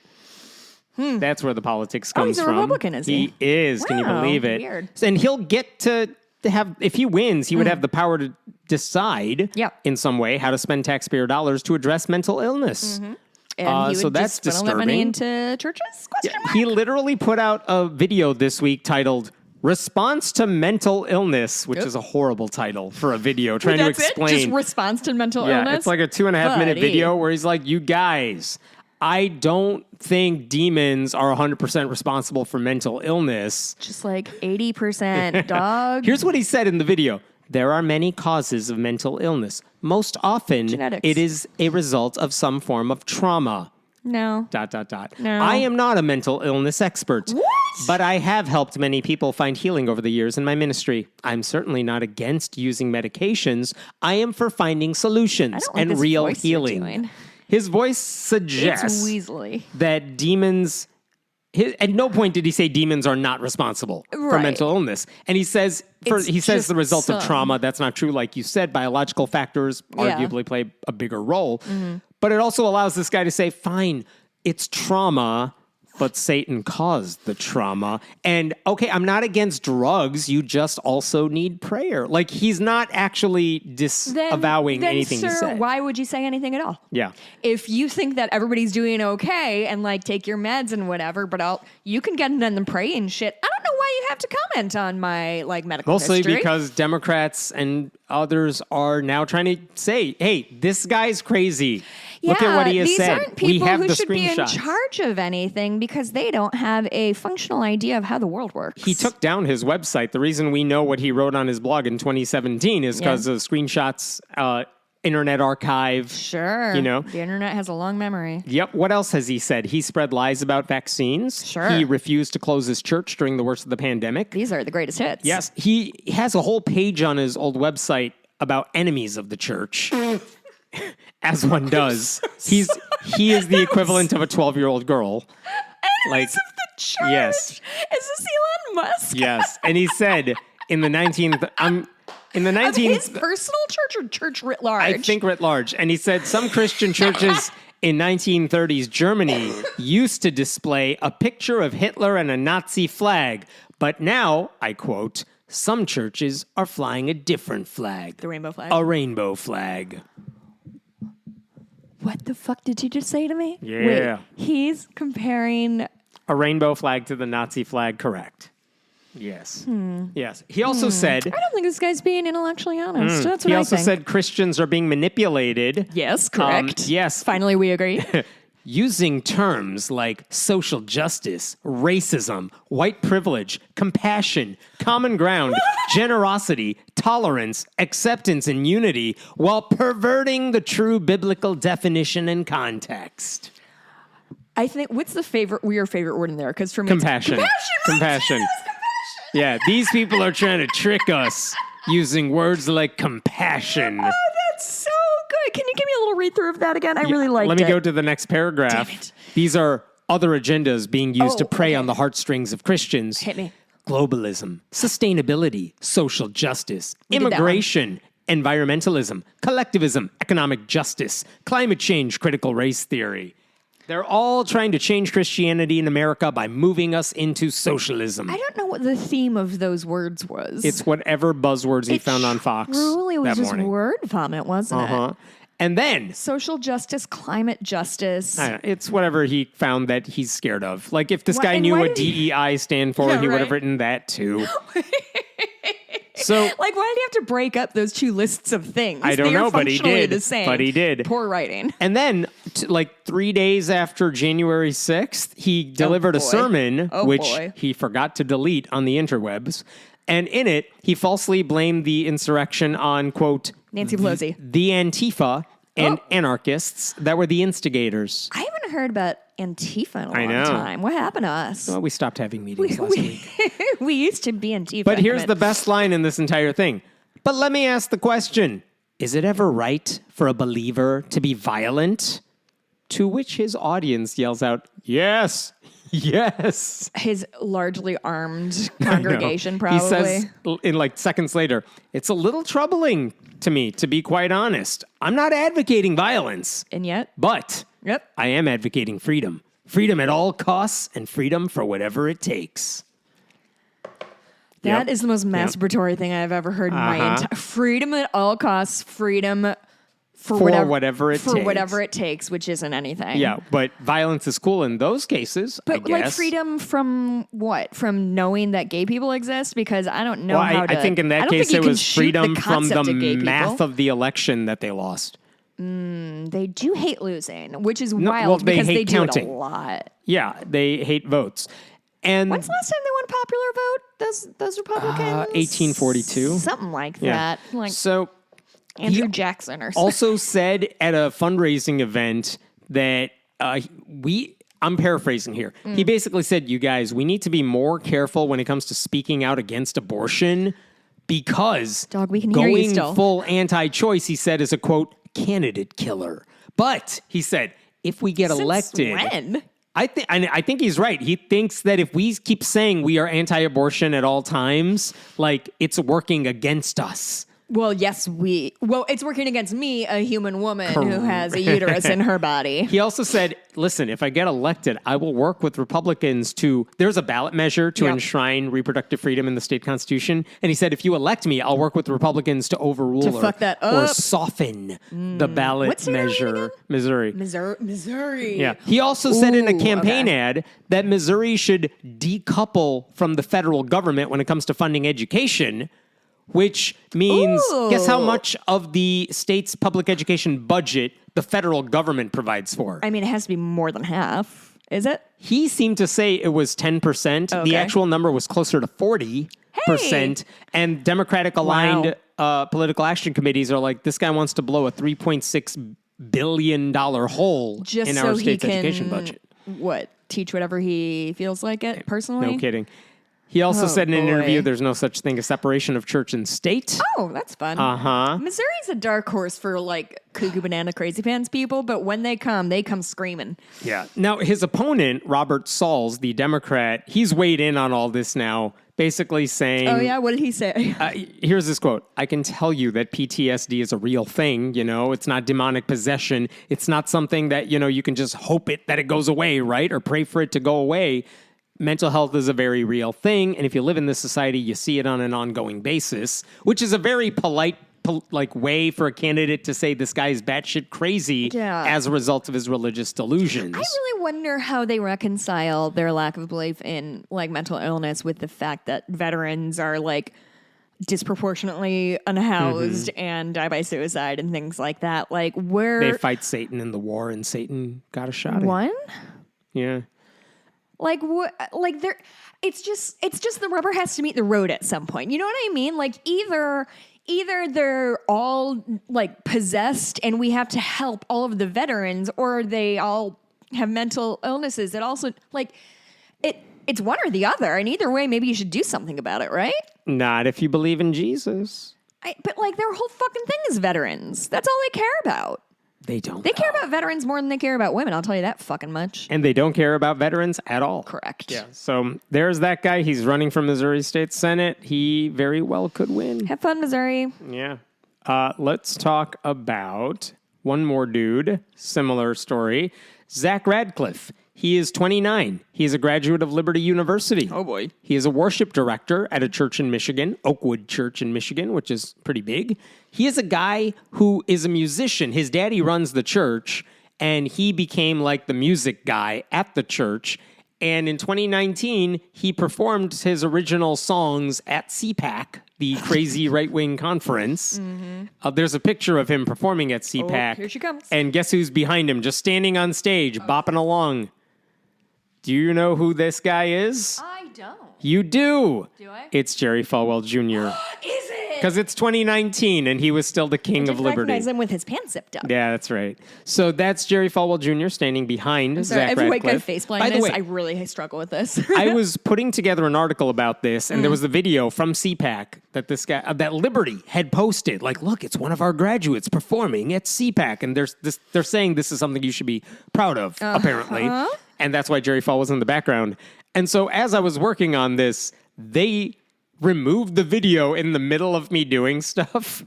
A: That's where the politics comes
B: he's a
A: from.
B: Republican, is he?
A: He is. Can you
B: Wow,
A: believe it?
B: weird.
A: And he'll get to have, if he wins, he would have the power to decide
B: Yep.
A: in some way how to spend taxpayer dollars to address mental illness.
B: And he would
A: so that's
B: just funnel that money
A: disturbing.
B: into churches? Question mark?
A: He literally put out a video this week titled Response to Mental Illness, which is a horrible title for a video trying to
B: That's
A: explain.
B: it? Just response to mental illness?
A: It's like a 2.5-minute
B: Buddy.
A: video where he's like, you guys, I don't think demons are 100% responsible for mental illness.
B: Just like 80% dog.
A: Here's what he said in the video. There are many causes of mental illness. Most often,
B: Genetics.
A: it is a result of some form of trauma.
B: No. ... No.
A: I am not a mental illness expert.
B: What?
A: But I have helped many people find healing over the years in my ministry. I'm certainly not against using medications. I am for finding solutions
B: I don't like
A: and
B: this
A: real
B: voice you're
A: healing.
B: doing.
A: His voice
B: It's
A: suggests
B: weaselly.
A: that demons... At no point did he say demons are not responsible for
B: Right.
A: mental illness. And he says
B: It's
A: he says
B: just
A: the result of
B: some.
A: trauma. That's not true. Like you said, biological factors
B: Yeah.
A: arguably play a bigger role. But it also allows this guy to say, fine, it's trauma, but Satan caused the trauma. And okay, I'm not against drugs. You just also need prayer. Like he's not actually disavowing anything
B: sir,
A: he said.
B: why would you say anything at all?
A: Yeah.
B: If you think that everybody's doing okay and like take your meds and whatever, but you can get into the praying shit. I don't know why you have to comment on my like medical
A: Mostly
B: history.
A: because Democrats and others are now trying to say, hey, this guy's crazy. Look at what he has
B: these
A: said.
B: aren't
A: We
B: people
A: have
B: who
A: the
B: should be in
A: screenshots.
B: charge of anything because they don't have a functional idea of how the world works.
A: He took down his website. The reason we know what he wrote on his blog in 2017 is because of screenshots, Internet Archive.
B: Sure.
A: You know?
B: The internet has a long memory.
A: Yep. What else has he said? He spread lies about vaccines.
B: Sure.
A: He refused to close his church during the worst of the pandemic.
B: These are the greatest hits.
A: Yes. He has a whole page on his old website about enemies of the church. As one does. He is the equivalent of a 12-year-old girl.
B: Enemies of the church.
A: Yes.
B: Is this Elon Musk?
A: Yes. And he said in the 19th
B: Of his personal church or church writ large?
A: I think writ large. And he said some Christian churches in 1930s Germany used to display a picture of Hitler and a Nazi flag. But now, I quote, some churches are flying a different flag.
B: The rainbow flag.
A: A rainbow flag.
B: What the fuck did you just say to me?
A: Yeah.
B: Wait, he's comparing...
A: A rainbow flag to the Nazi flag, correct. Yes. Yes. He also said...
B: I don't think this guy's being intellectually honest. That's what
A: He
B: I
A: also
B: think.
A: said Christians are being manipulated.
B: Yes, correct.
A: Yes.
B: Finally, we agree.
A: Using terms like social justice, racism, white privilege, compassion, common ground, generosity, tolerance, acceptance, and unity, while perverting the true biblical definition and context.
B: I think, what's your favorite word in there? Because for me,
A: Compassion.
B: It's compassion.
A: Compassion.
B: Yes, compassion.
A: Yeah, these people are trying to trick us using words like compassion.
B: Oh, that's so good. Can you give me a little read through of that again? I really liked it.
A: Let me go to the next paragraph.
B: Damn it.
A: These are other agendas being used to prey
B: okay.
A: on the heartstrings of Christians.
B: Hit me.
A: Globalism, sustainability, social justice,
B: did that one.
A: immigration, environmentalism, collectivism, economic justice, climate change, critical race theory. They're all trying to change Christianity in America by moving us into socialism.
B: I don't know what the theme of those words was.
A: It's whatever buzzwords he found on Fox
B: Truly was
A: that
B: just
A: morning.
B: word vomit, wasn't it?
A: And then
B: Social justice, climate justice.
A: I don't know, it's whatever he found that he's scared of. Like if this guy
B: and
A: knew
B: why
A: what
B: did he-
A: DEI stand for,
B: Yeah,
A: he would have
B: right.
A: written that too. So
B: Like, why did he have to break up those two lists of things?
A: I don't
B: They are
A: know, but he
B: functionally
A: did.
B: The same.
A: But he did.
B: Poor writing.
A: And then, like 3 days after January 6th, he delivered a
B: boy.
A: sermon,
B: Oh,
A: which
B: boy.
A: he forgot to delete on the interwebs. And in it, he falsely blamed the insurrection on, quote,
B: Nancy Pelosi.
A: the Antifa and anarchists that were the instigators.
B: I haven't heard about Antifa in a
A: I
B: long
A: know.
B: time. What happened to us?
A: Well, we stopped having meetings last week.
B: We used to be Antifa.
A: But here's the best line in this entire thing. But let me ask the question. Is it ever right for a believer to be violent? To which his audience yells out, yes, yes.
B: His largely armed congregation,
A: He
B: probably.
A: says in like seconds later, it's a little troubling to me, to be quite honest. I'm not advocating violence,
B: And yet,
A: but
B: yep.
A: I am advocating freedom. Freedom at all costs and freedom for whatever it takes.
B: That
A: Yep.
B: is the most masturbatory thing I've ever heard in my entire freedom at all costs, freedom for
A: whatever it
B: for
A: takes.
B: whatever it takes, which isn't anything.
A: Yeah, but violence is cool in those cases, I
B: But like
A: guess.
B: freedom from what? From knowing that gay people exist? Because I don't know
A: Well,
B: how to.
A: I think in that
B: I don't
A: case
B: think you
A: it
B: can
A: was
B: shoot
A: freedom from
B: concept
A: the
B: of gay
A: math
B: people.
A: of the election that they lost.
B: They do hate losing, which is
A: well,
B: wild
A: they
B: because
A: hate
B: they do
A: counting.
B: it a lot.
A: Yeah, they hate votes. And
B: When's the last time they won popular vote? Those Republicans?
A: 1842.
B: Something like
A: yeah.
B: that. Like
A: So
B: Andrew Jackson or something.
A: also said at a fundraising event that I'm paraphrasing here. He basically said, you guys, we need to be more careful when it comes to speaking out against abortion because
B: Dog, we can hear you
A: going
B: still.
A: full anti-choice, he said, is a, quote, candidate killer. But he said, if we get elected...
B: When?
A: I think he's right. He thinks that if we keep saying we are anti-abortion at all times, like it's working against us.
B: Well, yes, it's working against me, a human woman who has a uterus in her body.
A: He also said, listen, if I get elected, I will work with Republicans there's a ballot measure to
B: Yep.
A: enshrine reproductive freedom in the state constitution. And he said, if you elect me, I'll work with Republicans to overrule
B: fuck that
A: or
B: up.
A: soften the ballot
B: What state are we in
A: measure.
B: again?
A: Missouri.
B: Missouri.
A: Yeah. He also said in a
B: Ooh,
A: campaign
B: okay.
A: ad that Missouri should decouple from the federal government when it comes to funding education, which means guess how
B: Ooh.
A: much of the state's public education budget the federal government provides for?
B: I mean, it has to be more than half. Is it?
A: He seemed to say it was 10%. The
B: Okay.
A: actual number was closer to 40%. And Democratic aligned political action committees are like, this guy wants to blow a $3.6 billion hole
B: Just
A: in
B: so
A: our
B: he
A: state's
B: can
A: education budget.
B: What? Teach whatever he feels like it personally?
A: No kidding. He also
B: Oh,
A: said in an interview
B: boy.
A: there's no such thing as separation of church and state.
B: Oh, that's fun.
A: Uh-huh.
B: Missouri's a dark horse for like cuckoo banana crazy pants people, but when they come screaming.
A: Yeah. Now, his opponent, Robert Sauls, the Democrat, he's weighed in on all this now, basically saying...
B: Oh, yeah? What did he say?
A: Here's this quote. I can tell you that PTSD is a real thing, It's not demonic possession. It's not something that, you can just hope that it goes away, right? Or pray for it to go away. Mental health is a very real thing, and if you live in this society, you see it on an ongoing basis, which is a very polite way for a candidate to say this guy is batshit crazy as a result of his religious delusions.
B: I really wonder how they reconcile their lack of belief in like mental illness with the fact that veterans are like disproportionately unhoused and die by suicide and things like that. Like where
A: They fight Satan in the war, and Satan got a shot at
B: one?
A: it. Yeah.
B: Like what? Like there, it's just the rubber has to meet the road at some point. You know what I mean? Like either they're all like possessed and we have to help all of the veterans, or they all have mental illnesses that also like it's one or the other. And either way, maybe you should do something about it, right?
A: Not if you believe in Jesus.
B: But like their whole fucking thing is veterans. That's all they care about.
A: They don't.
B: They care about veterans more than they care about women. I'll tell you that fucking much.
A: And they don't care about veterans at all.
B: Correct.
A: Yeah. So there's that guy. He's running for Missouri State Senate. He very well could win.
B: Have fun, Missouri.
A: Yeah. Let's talk about one more dude. Similar story. Zach Radcliff. He is 29. He is a graduate of Liberty University.
B: Oh, boy.
A: He is a worship director at a church in Michigan, Oakwood Church in Michigan, which is pretty big. He is a guy who is a musician. His daddy runs the church, and he became like the music guy at the church. And in 2019, he performed his original songs at CPAC, the crazy right-wing conference. There's a picture of him performing at CPAC.
B: Oh, here she comes.
A: And guess who's behind him, just standing on stage, bopping along. Do you know who this guy is?
B: I don't.
A: You do.
B: Do I?
A: It's Jerry Falwell Jr.
B: Is it?
A: Because it's 2019 and he was still the king of liberty.
B: Recognize him with his pants zipped up.
A: Yeah, that's right. So that's Jerry Falwell Jr. standing behind
B: Sorry,
A: Zach
B: every white guy
A: Radcliff.
B: face
A: By
B: blindness.
A: the way,
B: I really struggle with this.
A: I was putting together an article about this, and there was a video from CPAC that this guy, that Liberty had posted. Like, look, it's one of our graduates performing at CPAC, and they're saying this is something you should be proud of, apparently. And that's why Jerry Falwell was in the background. And so as I was working on this, they removed the video in the middle of me doing stuff.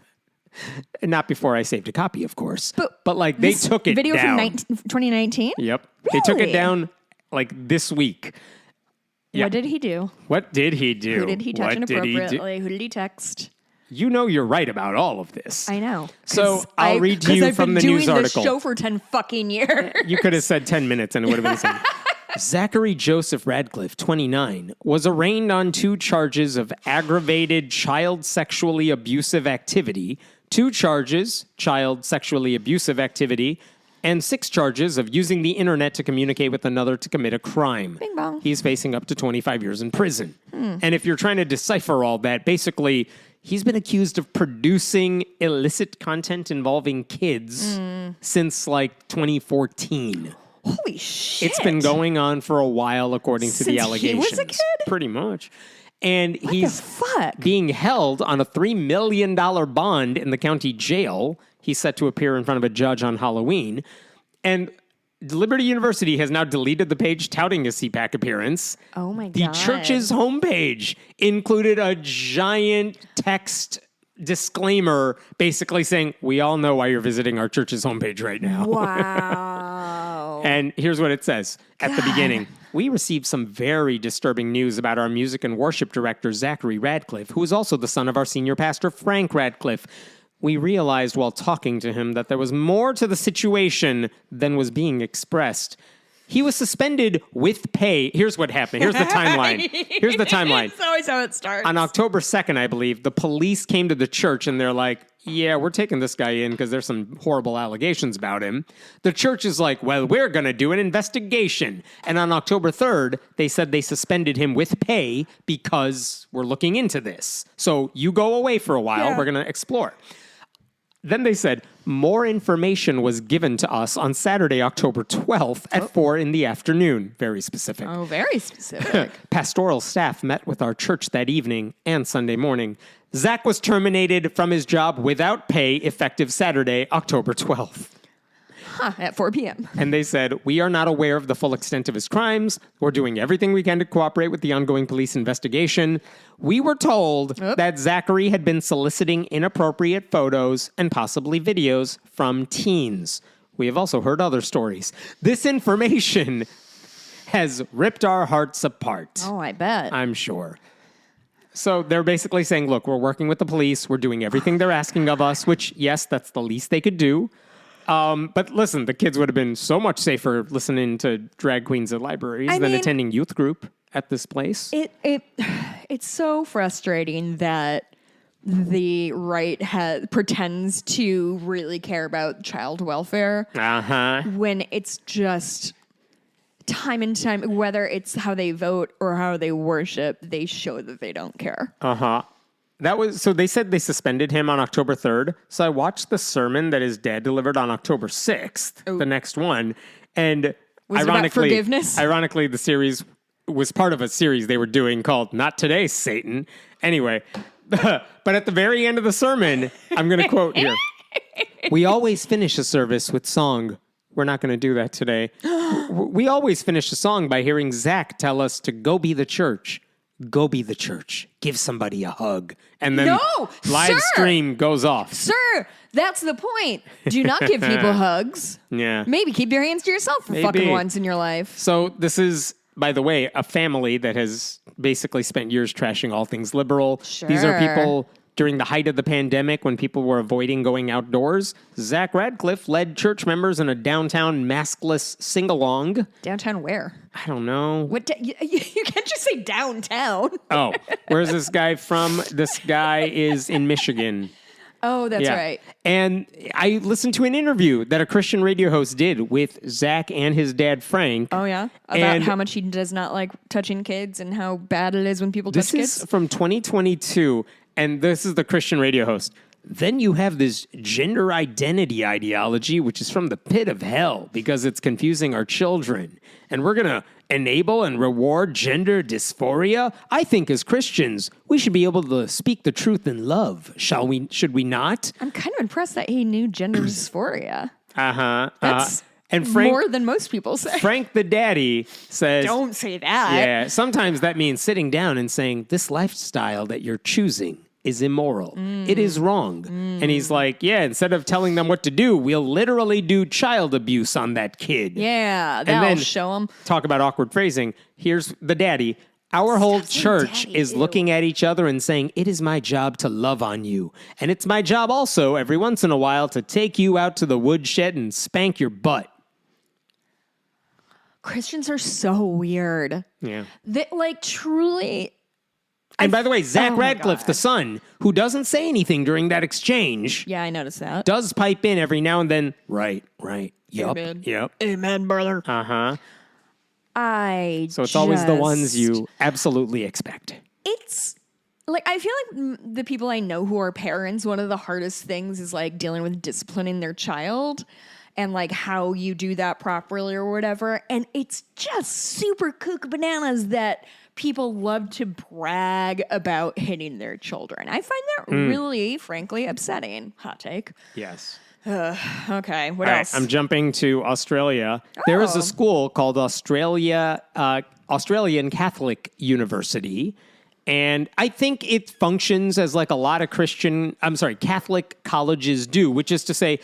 A: Not before I saved a copy, of course. But like, they took it
B: video
A: down.
B: from 2019?
A: Yep. They took it
B: Really?
A: down like this week.
B: What did he do?
A: What did he do?
B: Who did he touch
A: What did he do?
B: inappropriately? Who did he text?
A: You know you're right about all of this.
B: I know.
A: So I'll read to you from the news article.
B: I've been doing this show for 10 fucking years.
A: You could have said 10 minutes and it would have been the same. Zachary Joseph Radcliff, 29, was arraigned on 2 charges of aggravated child sexually abusive activity, 2 charges, child sexually abusive activity, and 6 charges of using the internet to communicate with another to commit a crime.
B: Bing bong.
A: He's facing up to 25 years in prison. And if you're trying to decipher all that, basically, he's been accused of producing illicit content involving kids since like 2014.
B: Holy shit.
A: It's been going on for a while, according to the
B: Since he
A: allegations.
B: was a kid?
A: Pretty much. And he's
B: fuck?
A: being held on a $3 million bond in the county jail. He's set to appear in front of a judge on Halloween. And Liberty University has now deleted the page touting his CPAC appearance.
B: Oh my
A: The
B: God.
A: church's homepage included a giant text disclaimer basically saying, we all know why you're visiting our church's homepage right now.
B: Wow.
A: And here's what it says at the beginning. We received some very disturbing news about our music and worship director, Zachary Radcliff, who is also the son of our senior pastor, Frank Radcliff. We realized while talking to him that there was more to the situation than was being expressed. He was suspended with pay. Here's what happened. Here's the timeline. Here's the timeline.
B: It's always how it starts.
A: On October 2nd, I believe, the police came to the church and they're like, yeah, we're taking this guy in because there's some horrible allegations about him. The church is like, well, we're going to do an investigation. And on October 3rd, they said they suspended him with pay because we're looking into this. So you go away for a while.
B: Yeah.
A: We're going to explore. Then they said more information was given to us on Saturday, October 12th at 4 in the afternoon. Very specific.
B: Oh, very specific.
A: Pastoral staff met with our church that evening and Sunday morning. Zach was terminated from his job without pay effective Saturday, October 12th.
B: At 4 p.m.
A: And they said, we are not aware of the full extent of his crimes. We're doing everything we can to cooperate with the ongoing police investigation. We were told that Zachary had been soliciting inappropriate photos and possibly videos from teens. We have also heard other stories. This information has ripped our hearts apart.
B: Oh, I bet.
A: I'm sure. So they're basically saying, look, we're working with the police. We're doing everything they're asking of us, which, yes, that's the least they could do. But listen, the kids would have been so much safer listening to drag queens at libraries than attending youth group at this place.
B: It's so frustrating that the right pretends to really care about child welfare when it's just time and time, whether it's how they vote or how they worship, they show that they don't care.
A: So they said they suspended him on October 3rd. So I watched the sermon that his dad delivered on October 6th, the next one. And
B: Was it about forgiveness?
A: Ironically, the series was part of a series they were doing called Not Today, Satan. Anyway, but at the very end of the sermon, I'm going to quote here. We always finish a service with song. We're not going to do that today. We always finish a song by hearing Zach tell us to go be the church. Go be the church. Give somebody a hug. And then live stream goes off.
B: Sir, that's the point. Do not give people hugs.
A: Yeah.
B: Maybe keep your hands to yourself for fucking once in your life.
A: So this is, by the way, a family that has basically spent years trashing all things liberal.
B: Sure.
A: These are people during the height of the pandemic when people were avoiding going outdoors. Zach Radcliff led church members in a downtown maskless sing-along.
B: Downtown where?
A: I don't know.
B: What? You can't just say downtown.
A: Oh, where's this guy from? This guy is in Michigan.
B: Oh, that's right.
A: And I listened to an interview that a Christian radio host did with Zach and his dad, Frank.
B: Oh, yeah? About how much he does not like touching kids and how bad it is when people touch kids?
A: This is from 2022, and this is the Christian radio host. Then you have this gender identity ideology, which is from the pit of hell because it's confusing our children. And we're going to enable and reward gender dysphoria. I think as Christians, we should be able to speak the truth in love. Should we not?
B: I'm kind of impressed that he knew gender dysphoria. That's
A: and Frank,
B: more than most people say.
A: Frank the daddy says...
B: Don't say that.
A: Yeah, sometimes that means sitting down and saying, this lifestyle that you're choosing is immoral. It is wrong. And he's like, yeah, instead of telling them what to do, we'll literally do child abuse on that kid.
B: Yeah, that'll show them.
A: Talk about awkward phrasing. Here's the daddy. Our whole church is looking at each other and saying, it is my job to love on you. And it's my job also, every once in a while, to take you out to the woodshed and spank your butt.
B: Christians are so weird.
A: Yeah.
B: They, like, truly...
A: And by the way, Zach Radcliff, the son, who doesn't say anything during that exchange.
B: Yeah, I noticed that.
A: Does pipe in every now and then. Right. Yep.
B: Amen.
A: Yep.
B: Amen, brother.
A: Uh-huh.
B: So
A: it's always the ones you absolutely expect.
B: It's like, I feel like the people I know who are parents, one of the hardest things is like dealing with disciplining their child and like how you do that properly or whatever. And it's just super kook bananas that people love to brag about hitting their children. I find that really, frankly, upsetting. Hot take.
A: Yes.
B: Okay, what else?
A: I'm jumping to Australia. There is a school called Australian Catholic University. And I think it functions as like a lot of Catholic colleges do, which is to say,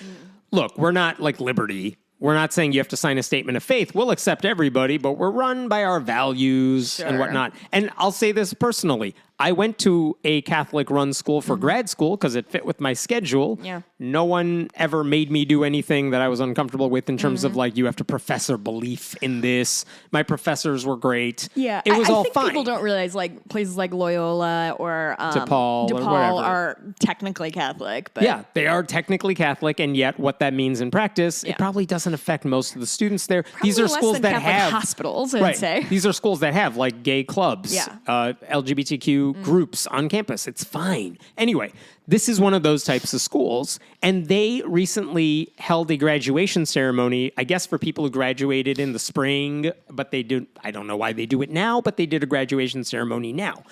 A: look, we're not like Liberty. We're not saying you have to sign a statement of faith. We'll accept everybody, but we're run by our values and whatnot. And I'll say this personally. I went to a Catholic-run school for grad school because it fit with my schedule.
B: Yeah.
A: No one ever made me do anything that I was uncomfortable with in terms of like, you have to profess a belief in this. My professors were great.
B: Yeah.
A: It was all
B: think
A: fine.
B: People don't realize like places like Loyola or
A: DePaul or whatever
B: are technically Catholic. But
A: yeah, they are technically Catholic, and yet what that means in practice, it probably doesn't affect most of the students there.
B: Probably
A: These are
B: less
A: schools
B: than
A: that
B: Catholic
A: have
B: hospitals, I'd say.
A: These are schools that have like gay clubs, LGBTQ groups on campus. It's fine. Anyway, this is one of those types of schools, and they recently held a graduation ceremony, I guess for people who graduated in the spring, but they did, I don't know why they do it now, but they did a graduation ceremony now.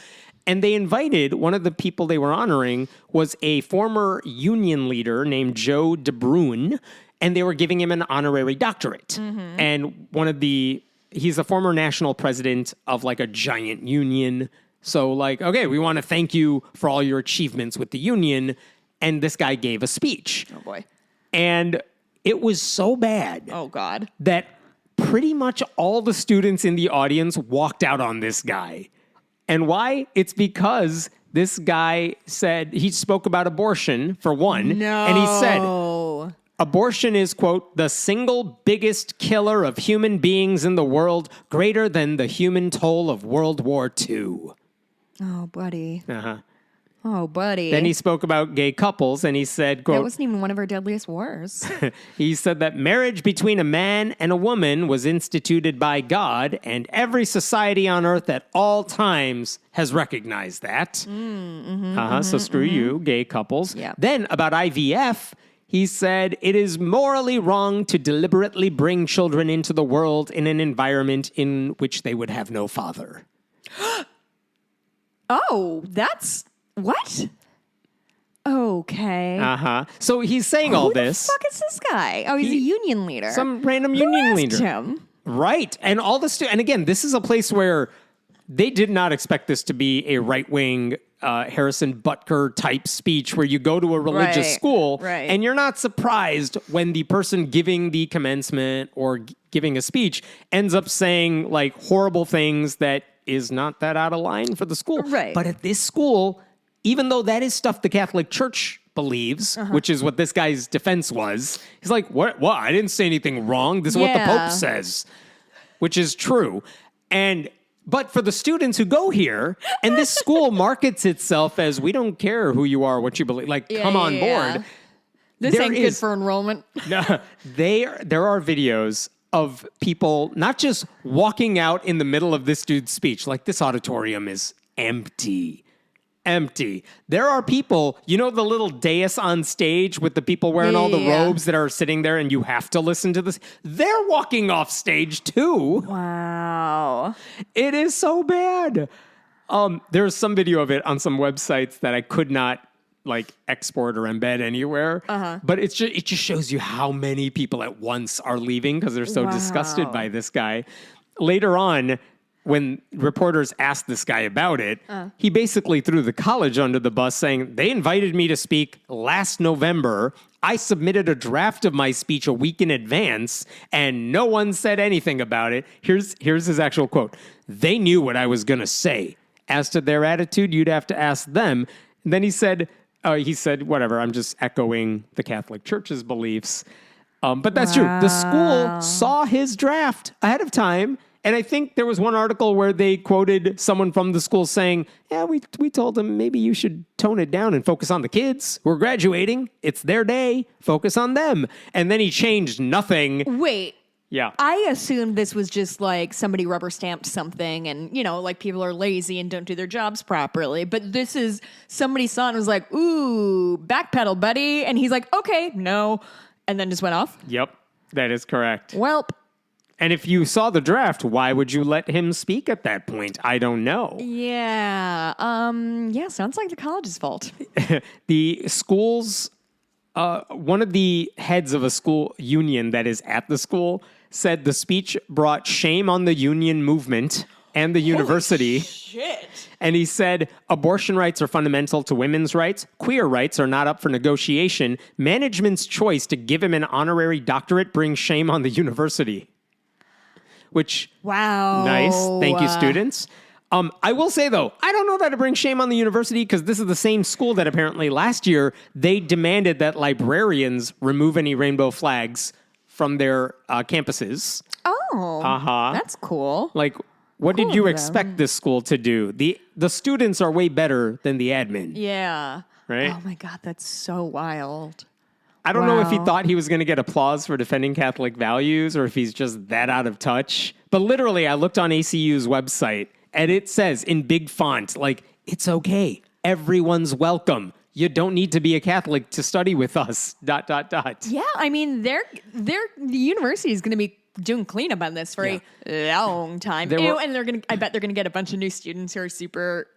A: And they invited, one of the people they were honoring was a former union leader named Joe DeBruyn, and they were giving him an honorary doctorate. And he's a former national president of like a giant union. So like, okay, we want to thank you for all your achievements with the union. And this guy gave a speech.
B: Oh boy.
A: And it was so bad.
B: Oh God.
A: That pretty much all the students in the audience walked out on this guy. And why? It's because this guy said, he spoke about abortion for one.
B: No.
A: And he said, abortion is, quote, the single biggest killer of human beings in the world, greater than the human toll of World War II.
B: Oh, buddy.
A: Uh-huh.
B: Oh, buddy.
A: Then he spoke about gay couples, and he said, quote...
B: That wasn't even one of our deadliest wars.
A: He said that marriage between a man and a woman was instituted by God, and every society on earth at all times has recognized that. So screw you, gay couples.
B: Yeah.
A: Then about IVF... He said, it is morally wrong to deliberately bring children into the world in an environment in which they would have no father.
B: Oh, that's... What? Okay.
A: So he's saying all
B: Who
A: this.
B: the fuck is this guy? Oh, he's a union leader.
A: Some random
B: Who
A: union
B: asked
A: leader.
B: him?
A: Right. And all the and again, this is a place where they did not expect this to be a right-wing Harrison Butker type speech where you go to a religious school and you're not surprised when the person giving the commencement or giving a speech ends up saying like horrible things that is not that out of line for the school.
B: Right.
A: But at this school, even though that is stuff the Catholic Church believes, which is what this guy's defense was, he's like, what? I didn't say anything wrong. This is what the Pope says, which is true. But for the students who go here, and this school markets itself as, we don't care who you are, what you believe, like, come on board.
B: This ain't good for enrollment.
A: No, there are videos of people not just walking out in the middle of this dude's speech, like this auditorium is empty. There are people, you know, the little dais on stage with the people wearing all the robes that are sitting there and you have to listen to this. They're walking off stage too.
B: Wow.
A: It is so bad. There's some video of it on some websites that I could not like export or embed anywhere. But it just shows you how many people at once are leaving because they're so disgusted by this guy. Later on, when reporters asked this guy about it, he basically threw the college under the bus saying, they invited me to speak last November. I submitted a draft of my speech a week in advance, and no one said anything about it. Here's his actual quote. They knew what I was going to say. As to their attitude, you'd have to ask them. And then he said, whatever, I'm just echoing the Catholic Church's beliefs. But that's true. The school saw his draft ahead of time. And I think there was one article where they quoted someone from the school saying, yeah, we told them maybe you should tone it down and focus on the kids who are graduating. It's their day. Focus on them. And then he changed nothing.
B: Wait.
A: Yeah.
B: I assumed this was just like somebody rubber stamped something and, you know, like people are lazy and don't do their jobs properly. But this is somebody saw it and was like, ooh, backpedal, buddy. And he's like, okay, no. And then just went off.
A: Yep. That is correct.
B: Welp.
A: And if you saw the draft, why would you let him speak at that point? I don't know.
B: Yeah. Sounds like the college's fault.
A: The school's, one of the heads of a school union that is at the school said the speech brought shame on the union movement and the university.
B: Holy shit.
A: And he said, abortion rights are fundamental to women's rights. Queer rights are not up for negotiation. Management's choice to give him an honorary doctorate brings shame on the university. Which,
B: wow.
A: Nice. Thank you, students. I will say, though, I don't know that it brings shame on the university because this is the same school that apparently last year they demanded that librarians remove any rainbow flags from their campuses.
B: Oh, that's cool.
A: Like, what did you expect this school to do? The students are way better than the admin.
B: Yeah.
A: Right?
B: Oh, my God. That's so wild.
A: I don't know if he thought he was going to get applause for defending Catholic values or if he's just that out of touch. But literally, I looked on ACU's website and it says in big font, like, it's okay. Everyone's welcome. You don't need to be a Catholic to study with us, ...
B: Yeah, I mean, the university is going to be doing cleanup on this for a long time. And I bet they're gonna get a bunch of new students who are super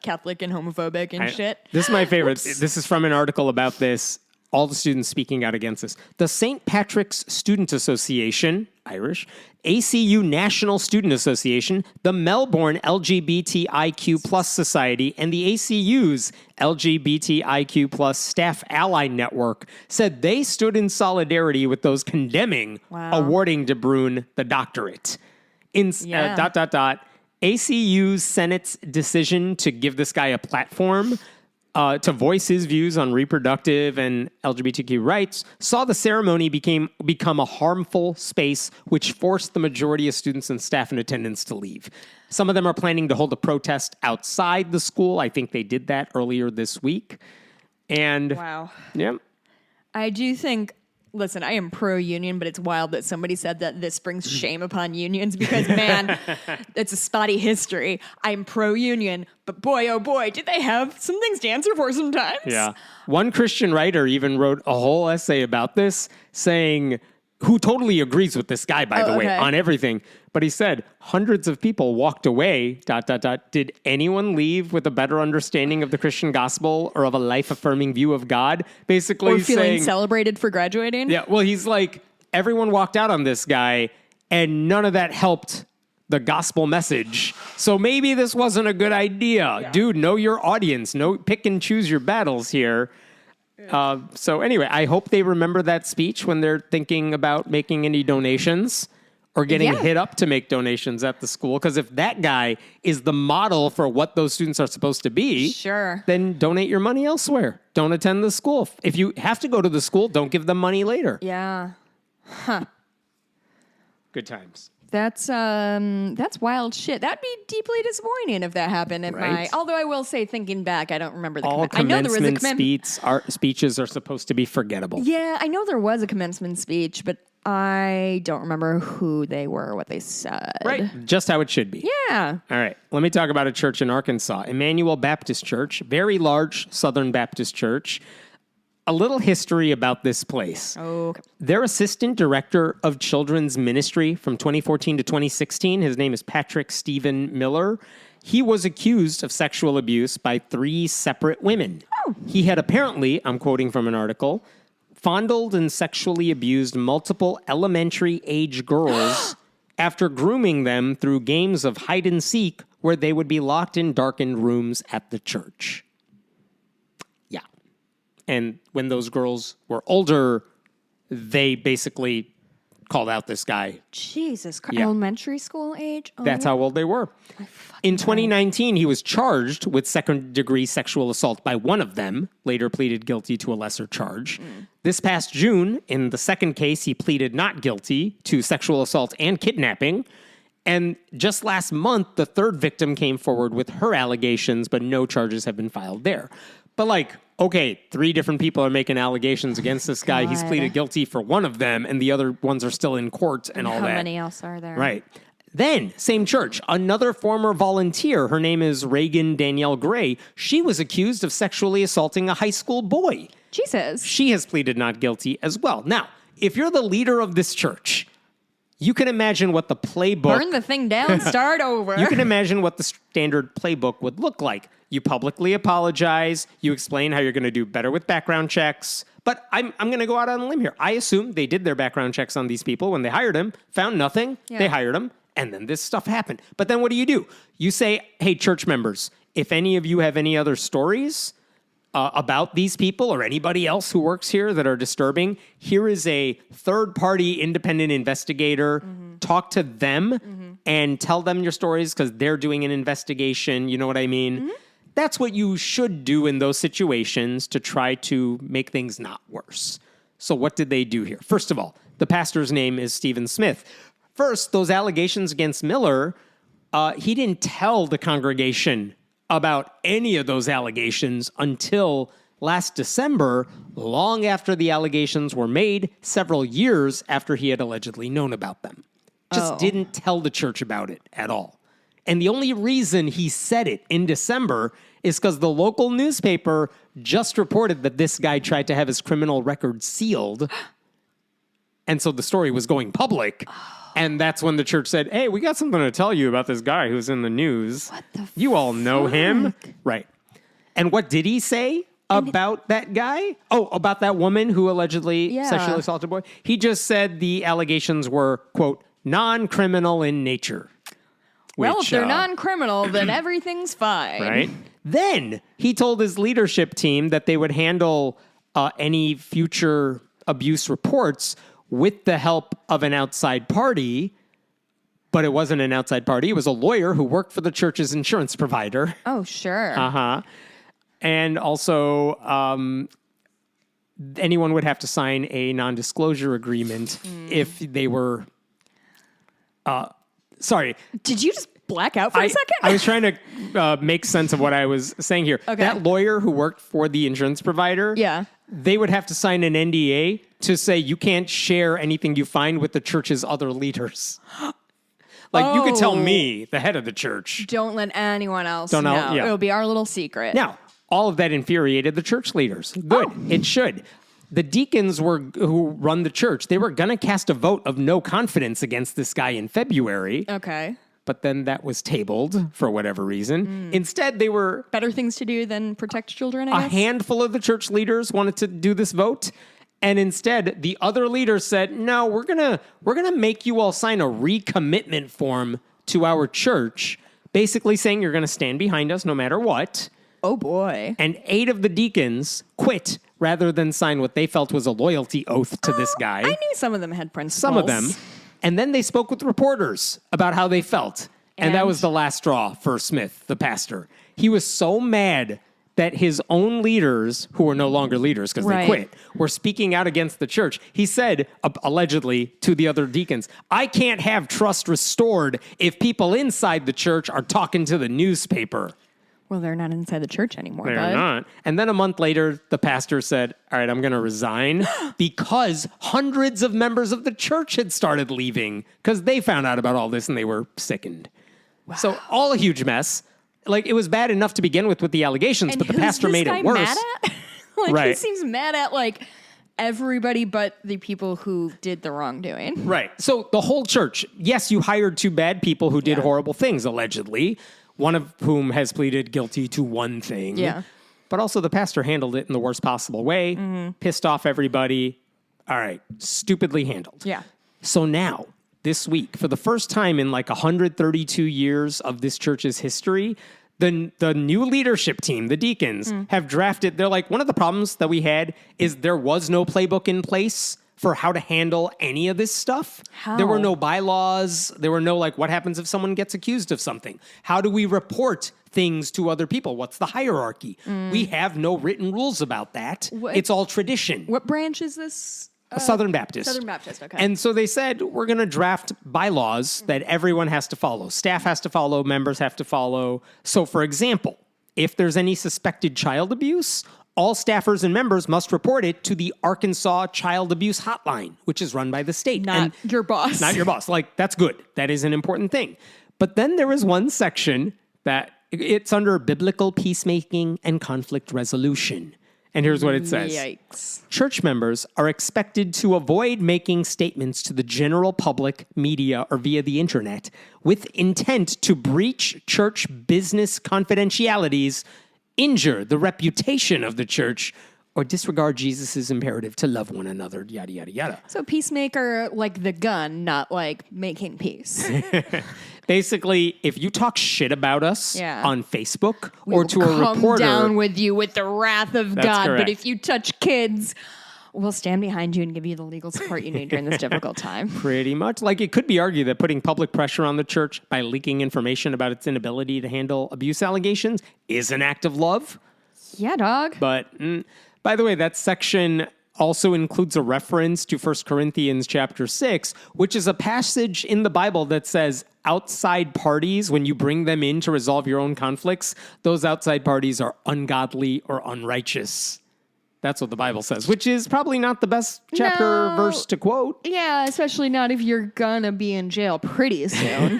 B: Catholic and homophobic and shit.
A: This is my favorite. This is from an article about this. All the students speaking out against this. The St. Patrick's Student Association, Irish, ACU National Student Association, the Melbourne LGBTIQ Plus Society, and the ACU's LGBTIQ Plus Staff Ally Network said they stood in solidarity with those condemning awarding De Bruyn the doctorate. ACU's Senate's decision to give this guy a platform to voice his views on reproductive and LGBTQ rights, saw the ceremony become a harmful space, which forced the majority of students and staff in attendance to leave. Some of them are planning to hold a protest outside the school. I think they did that earlier this week. And yeah,
B: I do think. Listen, I am pro-union, but it's wild that somebody said that this brings shame upon unions because, man, it's a spotty history. I'm pro-union, but boy, oh boy, did they have some things to answer for sometimes.
A: Yeah. One Christian writer even wrote a whole essay about this saying, who totally agrees with this guy, by the way,
B: okay.
A: on everything. But he said hundreds of people walked away, ... Did anyone leave with a better understanding of the Christian gospel or of a life-affirming view of God? Basically
B: Or feeling
A: saying,
B: celebrated for graduating?
A: yeah, well, he's like, everyone walked out on this guy, and none of that helped the gospel message. So maybe this wasn't a good idea. Yeah. Dude, know your audience. Pick and choose your battles here. So anyway, I hope they remember that speech when they're thinking about making any donations or getting hit up to make donations at the school. Because if that guy is the model for what those students are supposed to be, then donate your money elsewhere. Don't attend the school. If you have to go to the school, don't give them money later.
B: Yeah. Huh.
A: Good times.
B: That's wild shit. That'd be deeply disappointing if that happened at my. Although I will say, thinking back, I don't remember the.
A: I know there was a speeches are supposed to be forgettable.
B: Yeah, I know there was a commencement speech, but I don't remember who they were or what they said.
A: Right, just how it should be.
B: Yeah.
A: All right, let me talk about a church in Arkansas, Emmanuel Baptist Church, very large Southern Baptist church. A little history about this place.
B: Okay.
A: Their assistant director of children's ministry from 2014 to 2016, his name is Patrick Stephen Miller. He was accused of sexual abuse by 3 separate women.
B: Oh.
A: He had apparently, I'm quoting from an article, fondled and sexually abused multiple elementary age girls after grooming them through games of hide and seek where they would be locked in darkened rooms at the church. And when those girls were older, they basically called out this guy.
B: Jesus Christ. Elementary school age? Oh,
A: that's how old they were. In 2019, he was charged with second-degree sexual assault by one of them, later pleaded guilty to a lesser charge. This past June, in the second case, he pleaded not guilty to sexual assault and kidnapping. And just last month, the third victim came forward with her allegations, but no charges have been filed there. But okay, 3 different people are making allegations against this guy. He's pleaded guilty for one of them, and the other ones are still in court and all that.
B: How many else are there?
A: Right. Then, same church, another former volunteer, her name is Reagan Danielle Gray. She was accused of sexually assaulting a high school boy.
B: Jesus.
A: She has pleaded not guilty as well. Now, if you're the leader of this church, you can imagine what the playbook...
B: Burn the thing down, start over.
A: You can imagine what the standard playbook would look like. You publicly apologize. You explain how you're going to do better with background checks. But I'm going to go out on a limb here. I assume they did their background checks on these people when they hired them, found nothing, they hired them, and then this stuff happened. But then what do? You say, hey, church members, if any of you have any other stories about these people or anybody else who works here that are disturbing, here is a third-party independent investigator. Talk to them and tell them your stories because they're doing an investigation. You know what I mean? That's what you should do in those situations to try to make things not worse. So what did they do here? First of all, the pastor's name is Stephen Smith. First, those allegations against Miller, he didn't tell the congregation about any of those allegations until last December, long after the allegations were made, several years after he had allegedly known about them. Just didn't tell the church about it at all. And the only reason he said it in December is because the local newspaper just reported that this guy tried to have his criminal record sealed. And so the story was going public. And that's when the church said, hey, we got something to tell you about this guy who's in the news.
B: What the
A: You all know him. Right. And what did he say about that guy? Oh, about that woman who allegedly sexually assaulted a boy? He just said the allegations were, quote, non-criminal in nature.
B: Well, if they're non-criminal, then everything's fine.
A: Right? Then he told his leadership team that they would handle any future abuse reports with the help of an outside party. But it wasn't an outside party. It was a lawyer who worked for the church's insurance provider.
B: Oh, sure.
A: And also, anyone would have to sign a non-disclosure agreement if they were... sorry.
B: Did you just black out for a second?
A: I was trying to make sense of what I was saying here.
B: Okay.
A: That lawyer who worked for the insurance provider, they would have to sign an NDA to say you can't share anything you find with the church's other leaders. You could tell me, the head of the church.
B: Don't let anyone else know. It'll be our little secret.
A: Now, all of that infuriated the church leaders. Good. It should. the deacons who run the church, they were going to cast a vote of no confidence against this guy in February.
B: Okay.
A: But then that was tabled for whatever reason. Instead, they were...
B: Better things to do than protect children, I guess?
A: A handful of the church leaders wanted to do this vote. And instead, the other leaders said, no, we're gonna make you all sign a recommitment form to our church, basically saying you're going to stand behind us no matter what.
B: Oh, boy.
A: And 8 of the deacons quit rather than sign what they felt was a loyalty oath to this guy.
B: I knew some of them had principles.
A: Some of them. And then they spoke with reporters about how they felt. And that was the last straw for Smith, the pastor. He was so mad that his own leaders, who were no longer leaders because they quit, were speaking out against the church. He said, allegedly, to the other deacons, I can't have trust restored if people inside the church are talking to the newspaper.
B: Well, they're not inside the church anymore,
A: They're
B: bud.
A: not. And then a month later, the pastor said, all right, I'm going to resign because hundreds of members of the church had started leaving because they found out about all this and they were sickened. Wow. So all a huge mess. Like, it was bad enough to begin with the allegations,
B: And
A: but the pastor made it worse.
B: Mad at? Like,
A: Right.
B: He seems mad at, like, everybody but the people who did the wrongdoing.
A: Right. So the whole church, yes, you hired 2 bad people who did horrible things, allegedly, one of whom has pleaded guilty to one thing.
B: Yeah.
A: But also the pastor handled it in the worst possible way, pissed off everybody. All right. Stupidly handled.
B: Yeah.
A: So now, this week, for the first time in like 132 years of this church's history, the new leadership team, the deacons, have drafted. They're like, one of the problems that we had is there was no playbook in place for how to handle any of this stuff.
B: How?
A: There were no bylaws. There were no, like, what happens if someone gets accused of something? How do we report things to other people? What's the hierarchy? We have no written rules about that. It's all tradition.
B: What branch is this?
A: Southern Baptist.
B: Southern Baptist, okay.
A: And so they said, we're going to draft bylaws that everyone has to follow. Staff has to follow, members have to follow. So, for example, if there's any suspected child abuse, all staffers and members must report it to the Arkansas Child Abuse Hotline, which is run by the state.
B: Not your boss.
A: Not your boss. Like, that's good. That is an important thing. But then there is one section that it's under biblical peacemaking and conflict resolution. And here's what it says.
B: Yikes.
A: Church members are expected to avoid making statements to the general public, media, or via the internet with intent to breach church business confidentialities, injure the reputation of the church, or disregard Jesus' imperative to love one another, yada, yada, yada.
B: So peacemaker like the gun, not like making peace.
A: Basically, if you talk shit about us on Facebook or to a
B: come
A: reporter...
B: down with you with the wrath of
A: That's
B: God.
A: correct.
B: But if you touch kids, we'll stand behind you and give you the legal support you need during this difficult time.
A: Pretty much. Like, it could be argued that putting public pressure on the church by leaking information about its inability to handle abuse allegations is an act of love.
B: Yeah, dog.
A: But, by the way, that section also includes a reference to 1 Corinthians chapter 6, which is a passage in the Bible that says outside parties, when you bring them in to resolve your own conflicts, those outside parties are ungodly or unrighteous. That's what the Bible says, which is probably not the best chapter verse to quote.
B: Yeah, especially not if you're gonna be in jail pretty soon.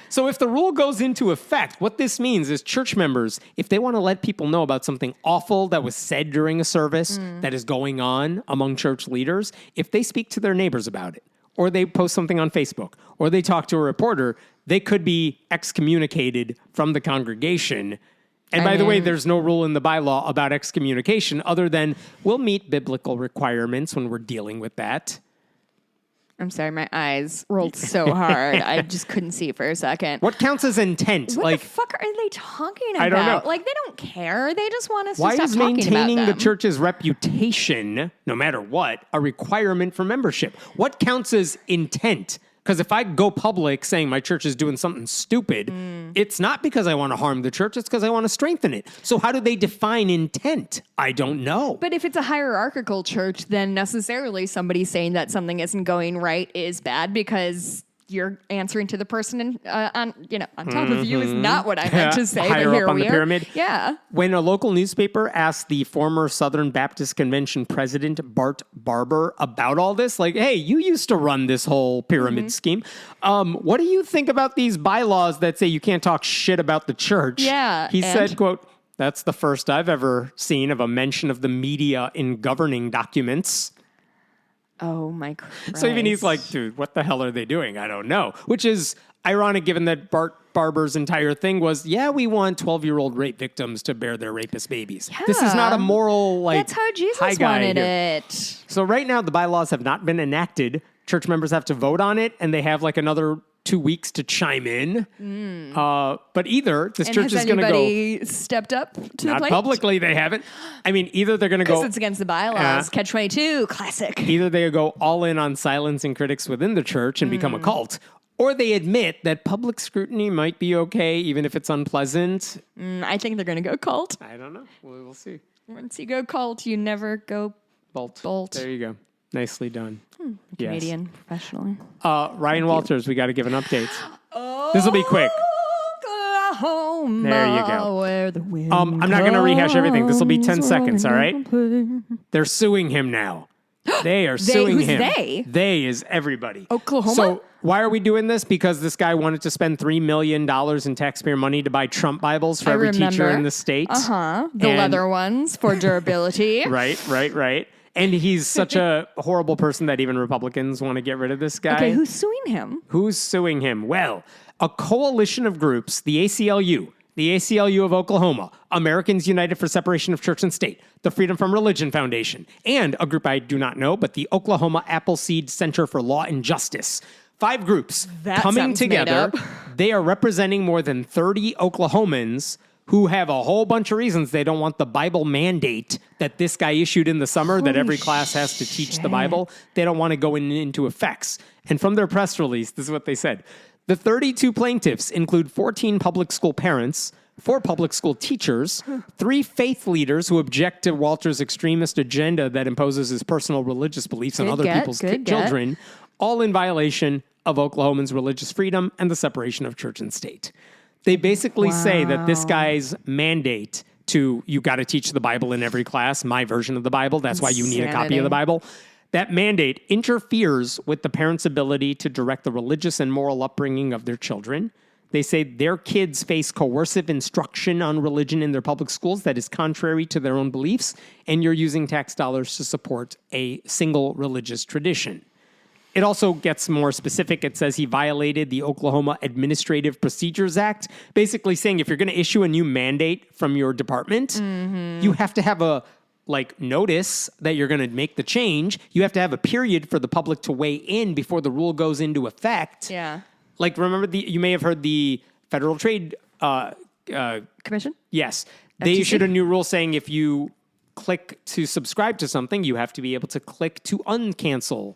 A: So if the rule goes into effect, what this means is church members, if they want to let people know about something awful that was said during a service that is going on among church leaders, if they speak to their neighbors about it, or they post something on Facebook, or they talk to a reporter, they could be excommunicated from the congregation. And by the way, there's no rule in the bylaw about excommunication other than we'll meet biblical requirements when we're dealing with that.
B: I'm sorry, my eyes rolled so hard. I just couldn't see for a second.
A: What counts as intent?
B: What
A: like,
B: the fuck are they talking about?
A: I don't know.
B: Like, they don't care. They just want us
A: why
B: to stop
A: is
B: talking
A: maintaining
B: about
A: the
B: them.
A: church's reputation, no matter what, a requirement for membership? What counts as intent? Because if I go public saying my church is doing something stupid, it's not because I want to harm the church, it's because I want to strengthen it. So how do they define intent? I don't know.
B: But if it's a hierarchical church, then necessarily somebody saying that something isn't going right is bad because you're answering to the person on top of you is not what I meant to say.
A: Higher
B: but here
A: up on
B: we
A: the
B: are.
A: pyramid.
B: Yeah.
A: When a local newspaper asked the former Southern Baptist Convention president, Bart Barber, about all this, like, hey, you used to run this whole pyramid scheme. What do you think about these bylaws that say you can't talk shit about the church?
B: Yeah,
A: He
B: and?
A: said, quote, That's the first I've ever seen of a mention of the media in governing documents.
B: Oh, my Christ.
A: So even he's like, dude, what the hell are they doing? I don't know. Which is ironic given that Bart Barber's entire thing was, we want 12-year-old rape victims to bear their rapist babies. Yeah. This is not a moral,
B: That's how Jesus wanted it.
A: So right now, the bylaws have not been enacted. Church members have to vote on it, and they have like another 2 weeks to chime in. But either this church is going to go...
B: Has anybody stepped up to the plate?
A: Not publicly, they haven't. I mean, either they're going to go...
B: Because it's against the bylaws. Catch-22, classic.
A: Either they go all in on silencing critics within the church and become a cult, or they admit that public scrutiny might be okay, even if it's unpleasant.
B: I think they're going to go cult.
A: I don't know. We'll see.
B: Once you go cult, you never go bolt.
A: There you go. Nicely done.
B: Comedian, professionally.
A: Ryan Walters, we got to give an update. This will be quick.
B: Oklahoma,
A: there you go.
B: Where the wind
A: I'm not going to rehash everything. This will be 10 seconds, all right? They're suing him now. They are suing
B: who's
A: him.
B: they?
A: They is everybody.
B: Oklahoma?
A: So why are we doing this? Because this guy wanted to spend $3 million in taxpayer money to buy Trump Bibles for every teacher in the state.
B: The leather ones for durability.
A: Right. And he's such a horrible person that even Republicans want to get rid of this guy.
B: Okay, who's suing him?
A: Who's suing him? Well, a coalition of groups, the ACLU of Oklahoma, Americans United for Separation of Church and State, the Freedom from Religion Foundation, and a group I do not know, but the Oklahoma Appleseed Center for Law and Justice. 5 groups coming together. They are representing more than 30 Oklahomans who have a whole bunch of reasons they don't want the Bible mandate that this guy issued in the summer that every class has to teach the Bible. They don't want to go into effects. And from their press release, this is what they said. The 32 plaintiffs include 14 public school parents, 4 public school teachers, 3 faith leaders who object to Walter's extremist agenda that imposes his personal religious beliefs on other people's children, all in violation of Oklahomans' religious freedom and the separation of church and state. They basically say that this guy's mandate to, you got to teach the Bible in every class, my version of the Bible, that's why you need a copy of the Bible. That mandate interferes with the parents' ability to direct the religious and moral upbringing of their children. They say their kids face coercive instruction on religion in their public schools that is contrary to their own beliefs, and you're using tax dollars to support a single religious tradition. It also gets more specific. It says he violated the Oklahoma Administrative Procedures Act, basically saying if you're going to issue a new mandate from your department, you have to have a notice that you're going to make the change. You have to have a period for the public to weigh in before the rule goes into effect.
B: Yeah.
A: Like, remember, you may have heard the Federal Trade
B: Commission?
A: Yes.
B: FTC?
A: They issued a new rule saying if you click to subscribe to something, you have to be able to click to uncancel,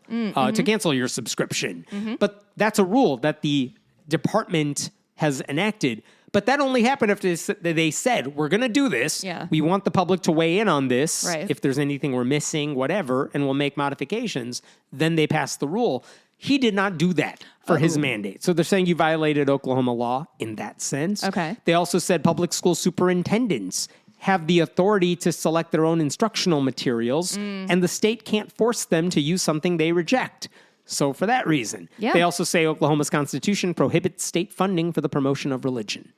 A: to cancel your subscription. But that's a rule that the department has enacted. But that only happened after they said, we're going to do this.
B: Yeah.
A: We want the public to weigh in on this.
B: Right.
A: If there's anything we're missing, whatever, and we'll make modifications. Then they passed the rule. He did not do that for his mandate. So they're saying you violated Oklahoma law in that sense.
B: Okay.
A: They also said public school superintendents have the authority to select their own instructional materials, and the state can't force them to use something they reject. So for that reason, they also say Oklahoma's constitution prohibits state funding for the promotion of religion.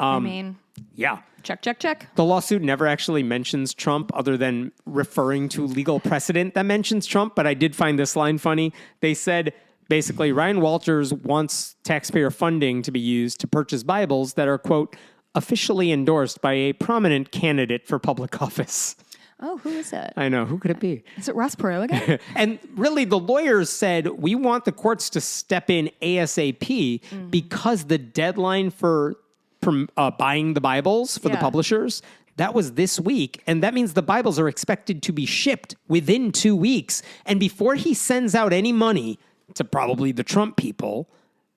B: Yeah. Check.
A: The lawsuit never actually mentions Trump other than referring to legal precedent that mentions Trump, but I did find this line funny. They said, basically, Ryan Walters wants taxpayer funding to be used to purchase Bibles that are, quote, officially endorsed by a prominent candidate for public office.
B: Oh, who is it?
A: I know. Who could it be?
B: Is it Ross Perot again?
A: And really, the lawyers said, we want the courts to step in ASAP because the deadline for buying the Bibles for the publishers, that was this week. And that means the Bibles are expected to be shipped within 2 weeks. And before he sends out any money to probably the Trump people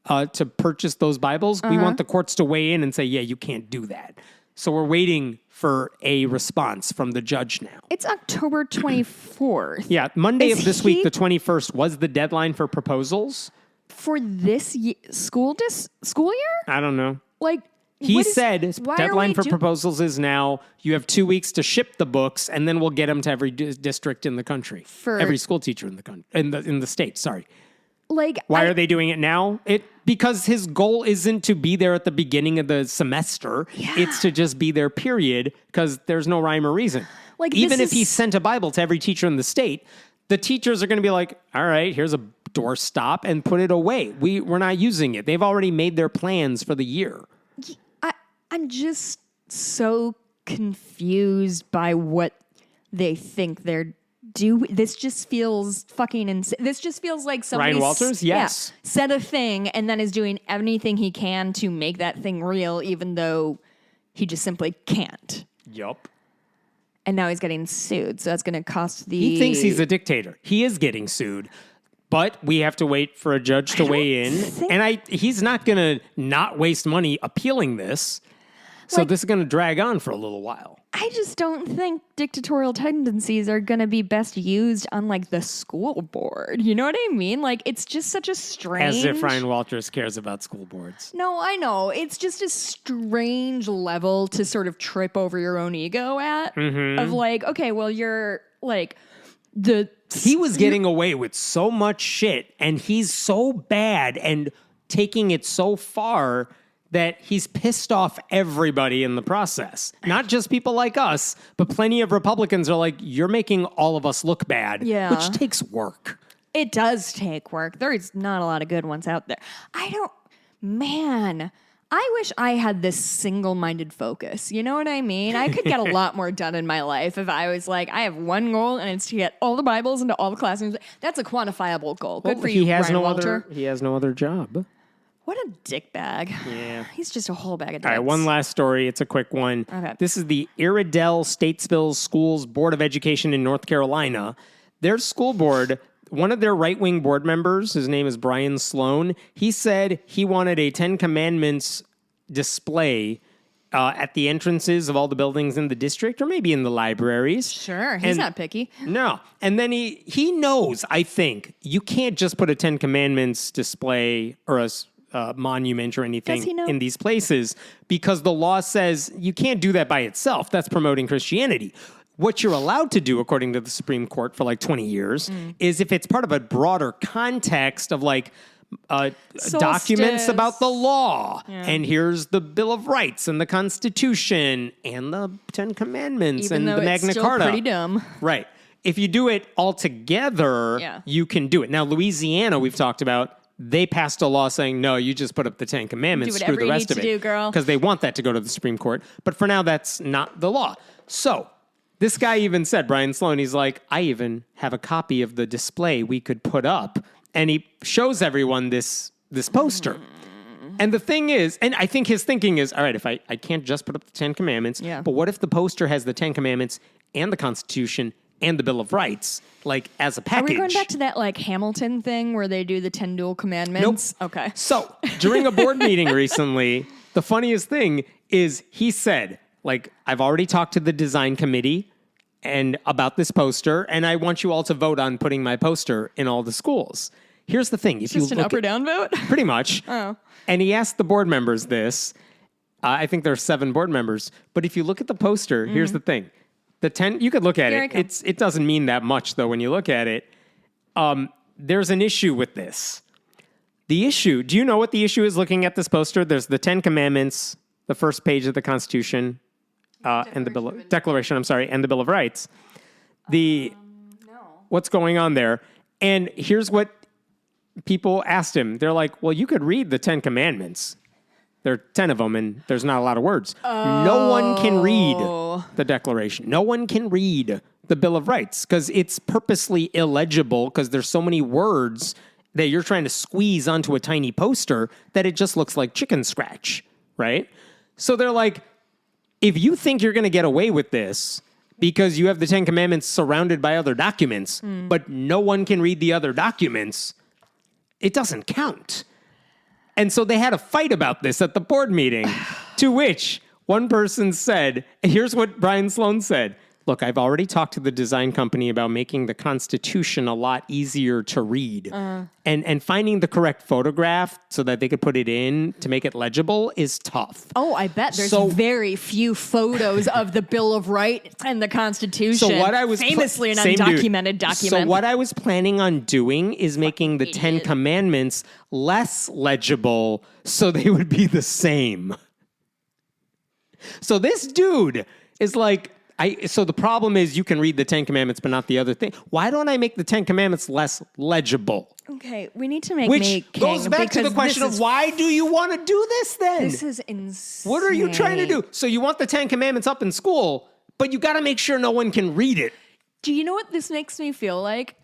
A: to purchase those Bibles, we want the courts to weigh in and say, yeah, you can't do that. So we're waiting for a response from the judge now.
B: It's October 24th.
A: Yeah, Monday of this week, the 21st, was the deadline for proposals.
B: For this school year?
A: I don't know.
B: Like,
A: he said deadline for proposals is now. You have 2 weeks to ship the books, and then we'll get them to every district in the country. For every school teacher in the country, in the state. Sorry.
B: Like,
A: Why are they doing it now? Because his goal isn't to be there at the beginning of the semester.
B: Yeah.
A: It's to just be there, period, because there's no rhyme or reason.
B: Like,
A: even
B: this
A: if he
B: is-
A: sent a Bible to every teacher in the state, the teachers are going to be like, all right, here's a doorstop, and put it away. We're not using it. They've already made their plans for the year.
B: I'm just so confused by what they think they're doing. This just feels fucking insane. This just feels like somebody
A: Ryan Walters? Yes.
B: said a thing and then is doing anything he can to make that thing real, even though he just simply can't.
A: Yup.
B: And now he's getting sued, so that's going to cost the...
A: He thinks he's a dictator. He is getting sued. But we have to wait for a judge to weigh in. And he's not going to not waste money appealing this. So this is going to drag on for a little while.
B: I just don't think dictatorial tendencies are going to be best used on, like, the school board. You know what I mean? Like, it's just such a strange...
A: As if Ryan Walters cares about school boards.
B: No, I know. It's just a strange level to sort of trip over your own ego at.
A: Mm-hmm.
B: Of like, okay, well, you're, like,
A: He was getting away with so much shit, and he's so bad and taking it so far that he's pissed off everybody in the process. Not just people like us, but plenty of Republicans are like, you're making all of us look bad, which takes work.
B: It does take work. There is not a lot of good ones out there. Man, I wish I had this single-minded focus. You know what I mean? I could get a lot more done in my life if I was like, I have one goal, and it's to get all the Bibles into all the classrooms. That's a quantifiable goal. Good for you, Ryan Walter.
A: He has no other job.
B: What a dickbag.
A: Yeah.
B: He's just a whole bag of dicks.
A: All right, one last story. It's a quick one.
B: Okay.
A: This is the Iredell Statesville Schools Board of Education in North Carolina. Their school board, one of their right-wing board members, his name is Brian Sloan, he said he wanted a 10 Commandments display at the entrances of all the buildings in the district, or maybe in the libraries.
B: Sure, he's not picky.
A: No. And then he knows, I think, you can't just put a 10 Commandments display or a monument or anything
B: Does he know?
A: in these places, because the law says you can't do that by itself. That's promoting Christianity. What you're allowed to do, according to the Supreme Court for like 20 years, is if it's part of a broader context of like documents about the law, and here's the Bill of Rights and the Constitution and the 10 Commandments
B: Even
A: and
B: though
A: the
B: it's
A: Magna
B: still
A: Carta.
B: pretty dumb.
A: Right. If you do it all together, you can do it. Now, Louisiana, we've talked about, they passed a law saying, no, you just put up the 10 Commandments,
B: Do
A: screw
B: whatever
A: the rest
B: you
A: of
B: need
A: it.
B: to do, girl.
A: Because they want that to go to the Supreme Court. But for now, that's not the law. So this guy even said, Brian Sloan, he's like, I even have a copy of the display we could put up. And he shows everyone this poster. And the thing is, and I think his thinking is, all right, if I can't just put up the 10 Commandments, but what if the poster has the 10 Commandments and the Constitution and the Bill of Rights, like as a package?
B: Are we going back to that like Hamilton thing where they do the 10 dual commandments?
A: Nope.
B: Okay.
A: So during a board meeting recently, the funniest thing is he said, like, I've already talked to the design committee and about this poster, and I want you all to vote on putting my poster in all the schools. Here's the thing. If
B: Just
A: you
B: an
A: look
B: up or down vote?
A: pretty much.
B: Oh.
A: And he asked the board members this. I think there are 7 board members. But if you look at the poster, here's the thing. The 10, you could look at
B: Here
A: it. It doesn't mean that much, though, when you look at it. There's an issue with this. The issue, do you know what the issue is looking at this poster? There's the 10 Commandments, the first page of the Constitution, and the Declaration, and the Bill of Rights. What's going on there? And here's what people asked him. They're like, well, you could read the 10 Commandments. There are 10 of them, and there's not a lot of words. No one can read the Declaration. No one can read the Bill of Rights because it's purposely illegible because there's so many words that you're trying to squeeze onto a tiny poster that it just looks like chicken scratch, right? So they're like, if you think you're going to get away with this because you have the 10 Commandments surrounded by other documents, but no one can read the other documents, it doesn't count. And so they had a fight about this at the board meeting, to which one person said, here's what Brian Sloan said, look, I've already talked to the design company about making the Constitution a lot easier to read. And finding the correct photograph so that they could put it in to make it legible is tough.
B: Oh, I bet there's very few photos of the Bill of Rights and the Constitution.
A: So what I was
B: famously an undocumented document.
A: So what I was planning on doing is making the 10 Commandments less legible so they would be the same. So this dude is like, so the problem is you can read the 10 Commandments, but not the other thing. Why don't I make the 10 Commandments less legible?
B: Okay, we need to make
A: Which
B: me king.
A: goes back to the question of why do you want to do this then?
B: This is insane.
A: What are you trying to do? So you want the 10 Commandments up in school, but you got to make sure no one can read it.
B: Do you know what this makes me feel like?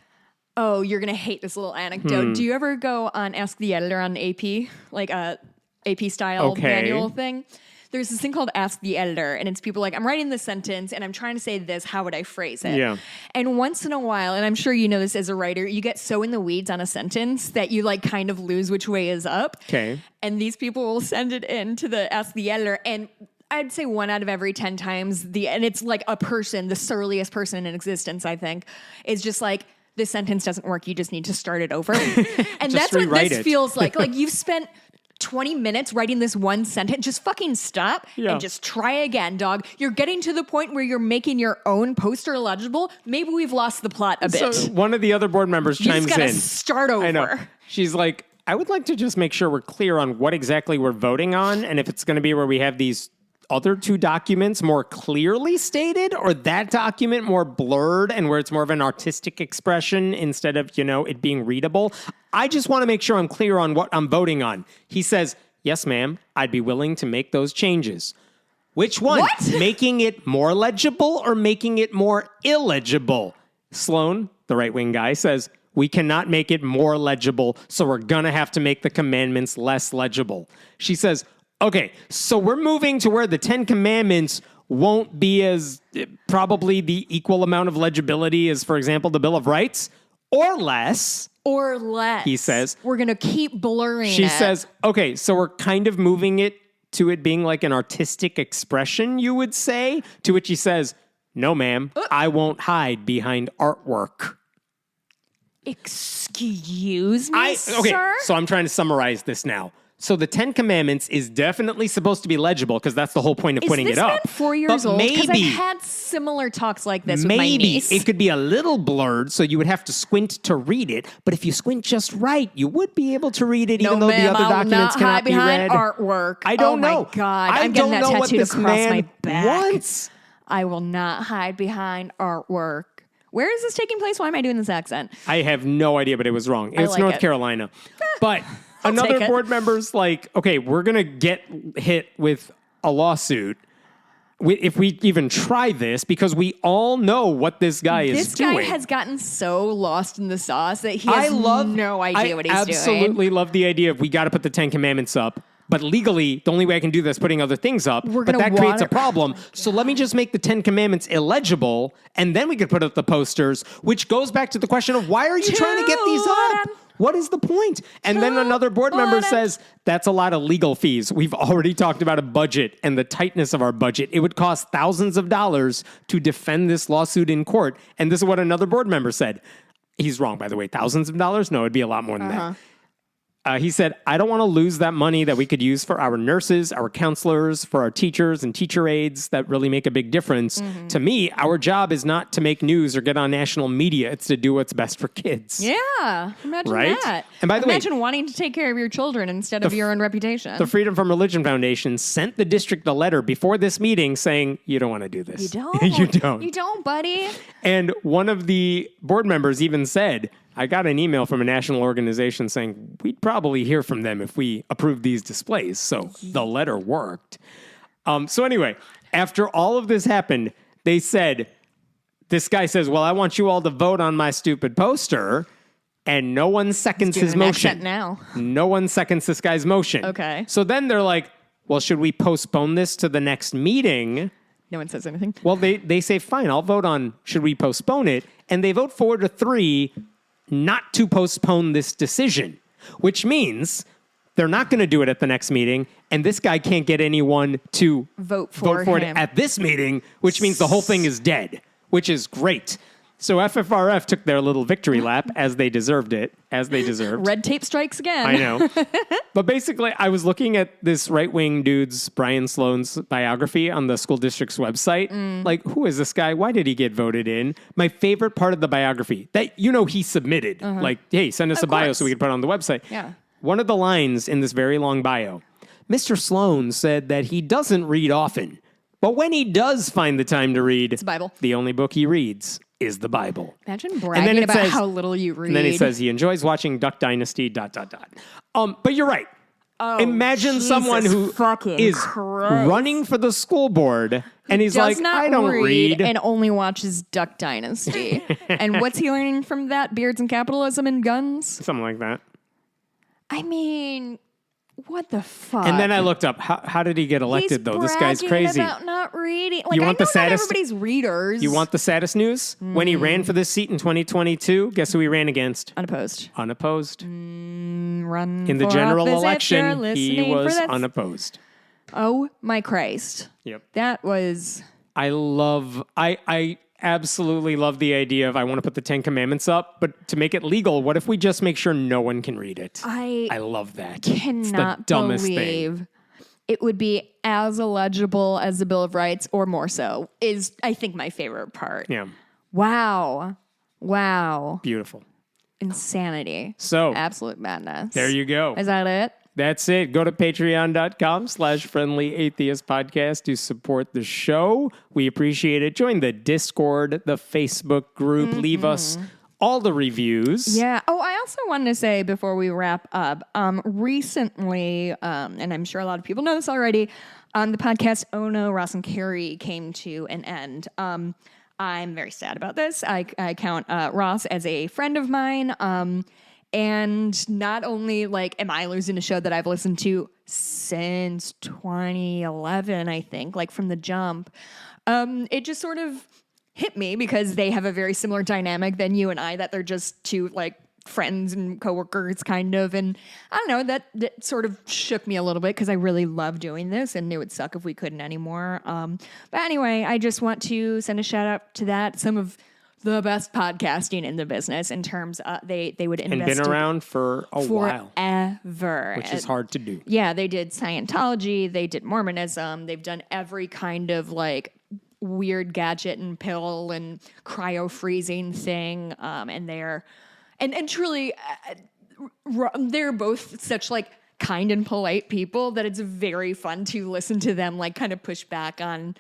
B: Oh, you're going to hate this little anecdote. Do you ever go on Ask the Editor on AP, like a AP style manual thing? There's this thing called Ask the Editor, and it's people like, I'm writing this sentence, and I'm trying to say this. How would I phrase it?
A: Yeah.
B: And once in a while, and I'm sure you know this as a writer, you get so in the weeds on a sentence that you like kind of lose which way is up.
A: Okay.
B: And these people will send it in to the Ask the Editor, and I'd say 1 out of every 10 times, and it's like a person, the surliest person in existence, I think, is just like, this sentence doesn't work. You just need to start it over. And that's what this feels like. Like you've spent 20 minutes writing this one sentence. Just fucking stop and just try again, dog. You're getting to the point where you're making your own poster legible. Maybe we've lost the plot a bit.
A: So one of the other board members chimes in.
B: You just gotta start over.
A: I know. She's like, I would like to just make sure we're clear on what exactly we're voting on, and if it's going to be where we have these other 2 documents more clearly stated, or that document more blurred and where it's more of an artistic expression instead of, it being readable. I just want to make sure I'm clear on what I'm voting on. He says, yes, ma'am, I'd be willing to make those changes. Which one?
B: What?
A: Making it more legible or making it more illegible? Sloan, the right-wing guy, says, we cannot make it more legible, so we're going to have to make the commandments less legible. She says, okay, so we're moving to where the 10 Commandments won't be as probably the equal amount of legibility as, for example, the Bill of Rights, or less.
B: Or less.
A: He says.
B: We're going to keep blurring
A: She says, okay, so we're kind of moving it to it being like an artistic expression, you would say, to which he says, no, ma'am, I won't hide behind artwork.
B: Excuse me, sir?
A: So I'm trying to summarize this now. So the 10 Commandments is definitely supposed to be legible because that's the whole point of putting it up.
B: Is this man 4 years old? Because I've had similar talks like this with my niece.
A: Maybe it could be a little blurred, so you would have to squint to read it. But if you squint just right, you would be able to read it, even though the other documents cannot be read.
B: Artwork.
A: I don't know.
B: Oh my God! I'm getting that tattooed across my back.
A: Wants.
B: I will not hide behind artwork. Where is this taking place? Why am I doing this accent?
A: I have no idea, but it was wrong. It's North Carolina, but. Another board member's like, okay, we're going to get hit with a lawsuit if we even try this, because we all know what this guy is doing.
B: This guy has gotten so lost in the sauce that he has no idea what he's doing.
A: I absolutely love the idea of we got to put the 10 Commandments up. But legally, the only way I can do this is putting other things up. But that creates a problem. So let me just make the 10 Commandments illegible, and then we could put up the posters, which goes back to the question of why are you trying to get these up? What is the point? And then another board member says, that's a lot of legal fees. We've already talked about a budget and the tightness of our budget. It would cost thousands of dollars to defend this lawsuit in court. And this is what another board member said. He's wrong, by the way. Thousands of dollars? No, it'd be a lot more than that. He said, I don't want to lose that money that we could use for our nurses, our counselors, for our teachers and teacher aides that really make a big difference. To me, our job is not to make news or get on national media. It's to do what's best for kids.
B: Yeah, imagine that.
A: And by the way,
B: imagine wanting to take care of your children instead of your own reputation.
A: The Freedom from Religion Foundation sent the district a letter before this meeting saying, you don't want to do this.
B: You don't.
A: You don't.
B: You don't, buddy.
A: And one of the board members even said, I got an email from a national organization saying we'd probably hear from them if we approved these displays. So the letter worked. So anyway, after all of this happened, they said, this guy says, well, I want you all to vote on my stupid poster. And no one seconds his motion.
B: Now.
A: No one seconds this guy's motion.
B: Okay.
A: So then they're like, well, should we postpone this to the next meeting?
B: No one says anything.
A: Well, they say, fine, I'll vote on should we postpone it. And they vote 4-3 not to postpone this decision, which means they're not going to do it at the next meeting, and this guy can't get anyone to
B: vote for
A: it at this meeting, which means the whole thing is dead. which is great. So FFRF took their little victory lap as they deserved it, as they deserved.
B: Red tape strikes again.
A: I know. But basically, I was looking at this right-wing dude's, Brian Sloan's biography on the school district's website. Like, who is this guy? Why did he get voted in? My favorite part of the biography that, he submitted. Like, hey, send us a bio so we can put it on the website.
B: Yeah.
A: One of the lines in this very long bio, Mr. Sloan said that he doesn't read often, but when he does find the time to read,
B: It's the Bible.
A: The only book he reads is the Bible.
B: Imagine bragging about how little you read.
A: And then he says he enjoys watching Duck Dynasty, ... But you're right.
B: Oh,
A: Imagine
B: Jesus
A: someone who
B: fucking
A: is
B: Christ.
A: running for the school board and he's
B: Does
A: like,
B: not
A: I don't read.
B: and only watches Duck Dynasty. And what's he learning from that? Beards and capitalism and guns?
A: Something like that.
B: I mean, what the fuck?
A: And then I looked up, how did he get elected, though? This guy's crazy.
B: About not reading. Like,
A: You want
B: I know
A: the saddest-
B: not everybody's readers.
A: You want the saddest news? When he ran for this seat in 2022, guess who he ran against?
B: unopposed?
A: Unopposed.
B: Run
A: In the
B: for
A: general
B: office if you're
A: election, he
B: listening
A: was
B: for this.
A: unopposed.
B: Oh my Christ!
A: Yep.
B: That was
A: I absolutely love the idea of I want to put the 10 Commandments up, but to make it legal, what if we just make sure no one can read it? I love that. It's the
B: cannot
A: dumbest
B: believe
A: thing.
B: it would be as illegible as the Bill of Rights or more so. Is I think my favorite part.
A: Yeah.
B: Wow.
A: Beautiful.
B: Insanity.
A: So
B: Absolute madness.
A: there you go.
B: Is that it?
A: That's it. Go to patreon.com/friendlyatheistpodcast to support the show. We appreciate it. Join the Discord, the Facebook group. Leave us all the reviews.
B: Yeah. Oh, I also wanted to say before we wrap up, recently, and I'm sure a lot of people know this already, the podcast Oh No, Ross and Carrie came to an end. I'm very sad about this. I count Ross as a friend of mine. And not only am I losing a show that I've listened to since 2011, I think, from the jump, it just sort of hit me because they have a very similar dynamic than you and I, that they're just two friends and coworkers kind of. And I don't know, that sort of shook me a little bit because I really love doing this and it would suck if we couldn't anymore. But anyway, I just want to send a shout out to that. Some of the best podcasting in the business in terms they would invest
A: And been around for a while.
B: Forever.
A: Which is hard to do.
B: Yeah, they did Scientology, they did Mormonism, they've done every kind of weird gadget and pill and cryo freezing thing. And they're and truly they're both such kind and polite people that it's very fun to listen to them kind of push back on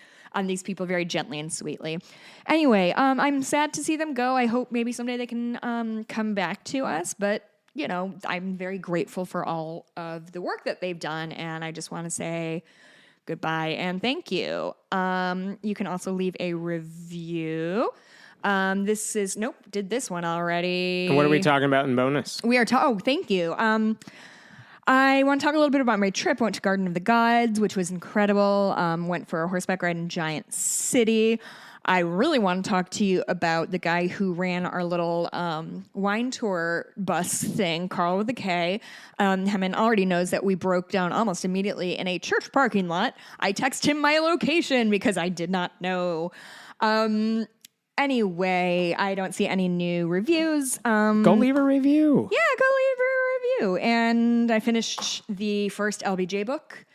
B: these people very gently and sweetly. Anyway, I'm sad to see them go. I hope maybe someday they can come back to us. But, I'm very grateful for all of the work that they've done. And I just want to say goodbye and thank you. You can also leave a review. Did this one already.
A: And what are we talking about in bonus?
B: We are thank you. I want to talk a little bit about my trip. I went to Garden of the Gods, which was incredible. Went for a horseback ride in Giant City. I really want to talk to you about the guy who ran our little wine tour bus thing, Carl with a K. Hammond already knows that we broke down almost immediately in a church parking lot. I texted him my location because I did not know. Anyway, I don't see any new reviews.
A: Go leave a review.
B: Yeah, go leave a review. And I finished the first LBJ book,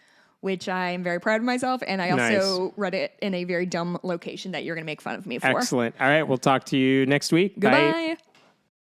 B: which I am very proud of myself. And I also read it in a very dumb location that you're going to make fun of me for.
A: Excellent. All right, we'll talk to you next week.
B: Goodbye.
A: Bye.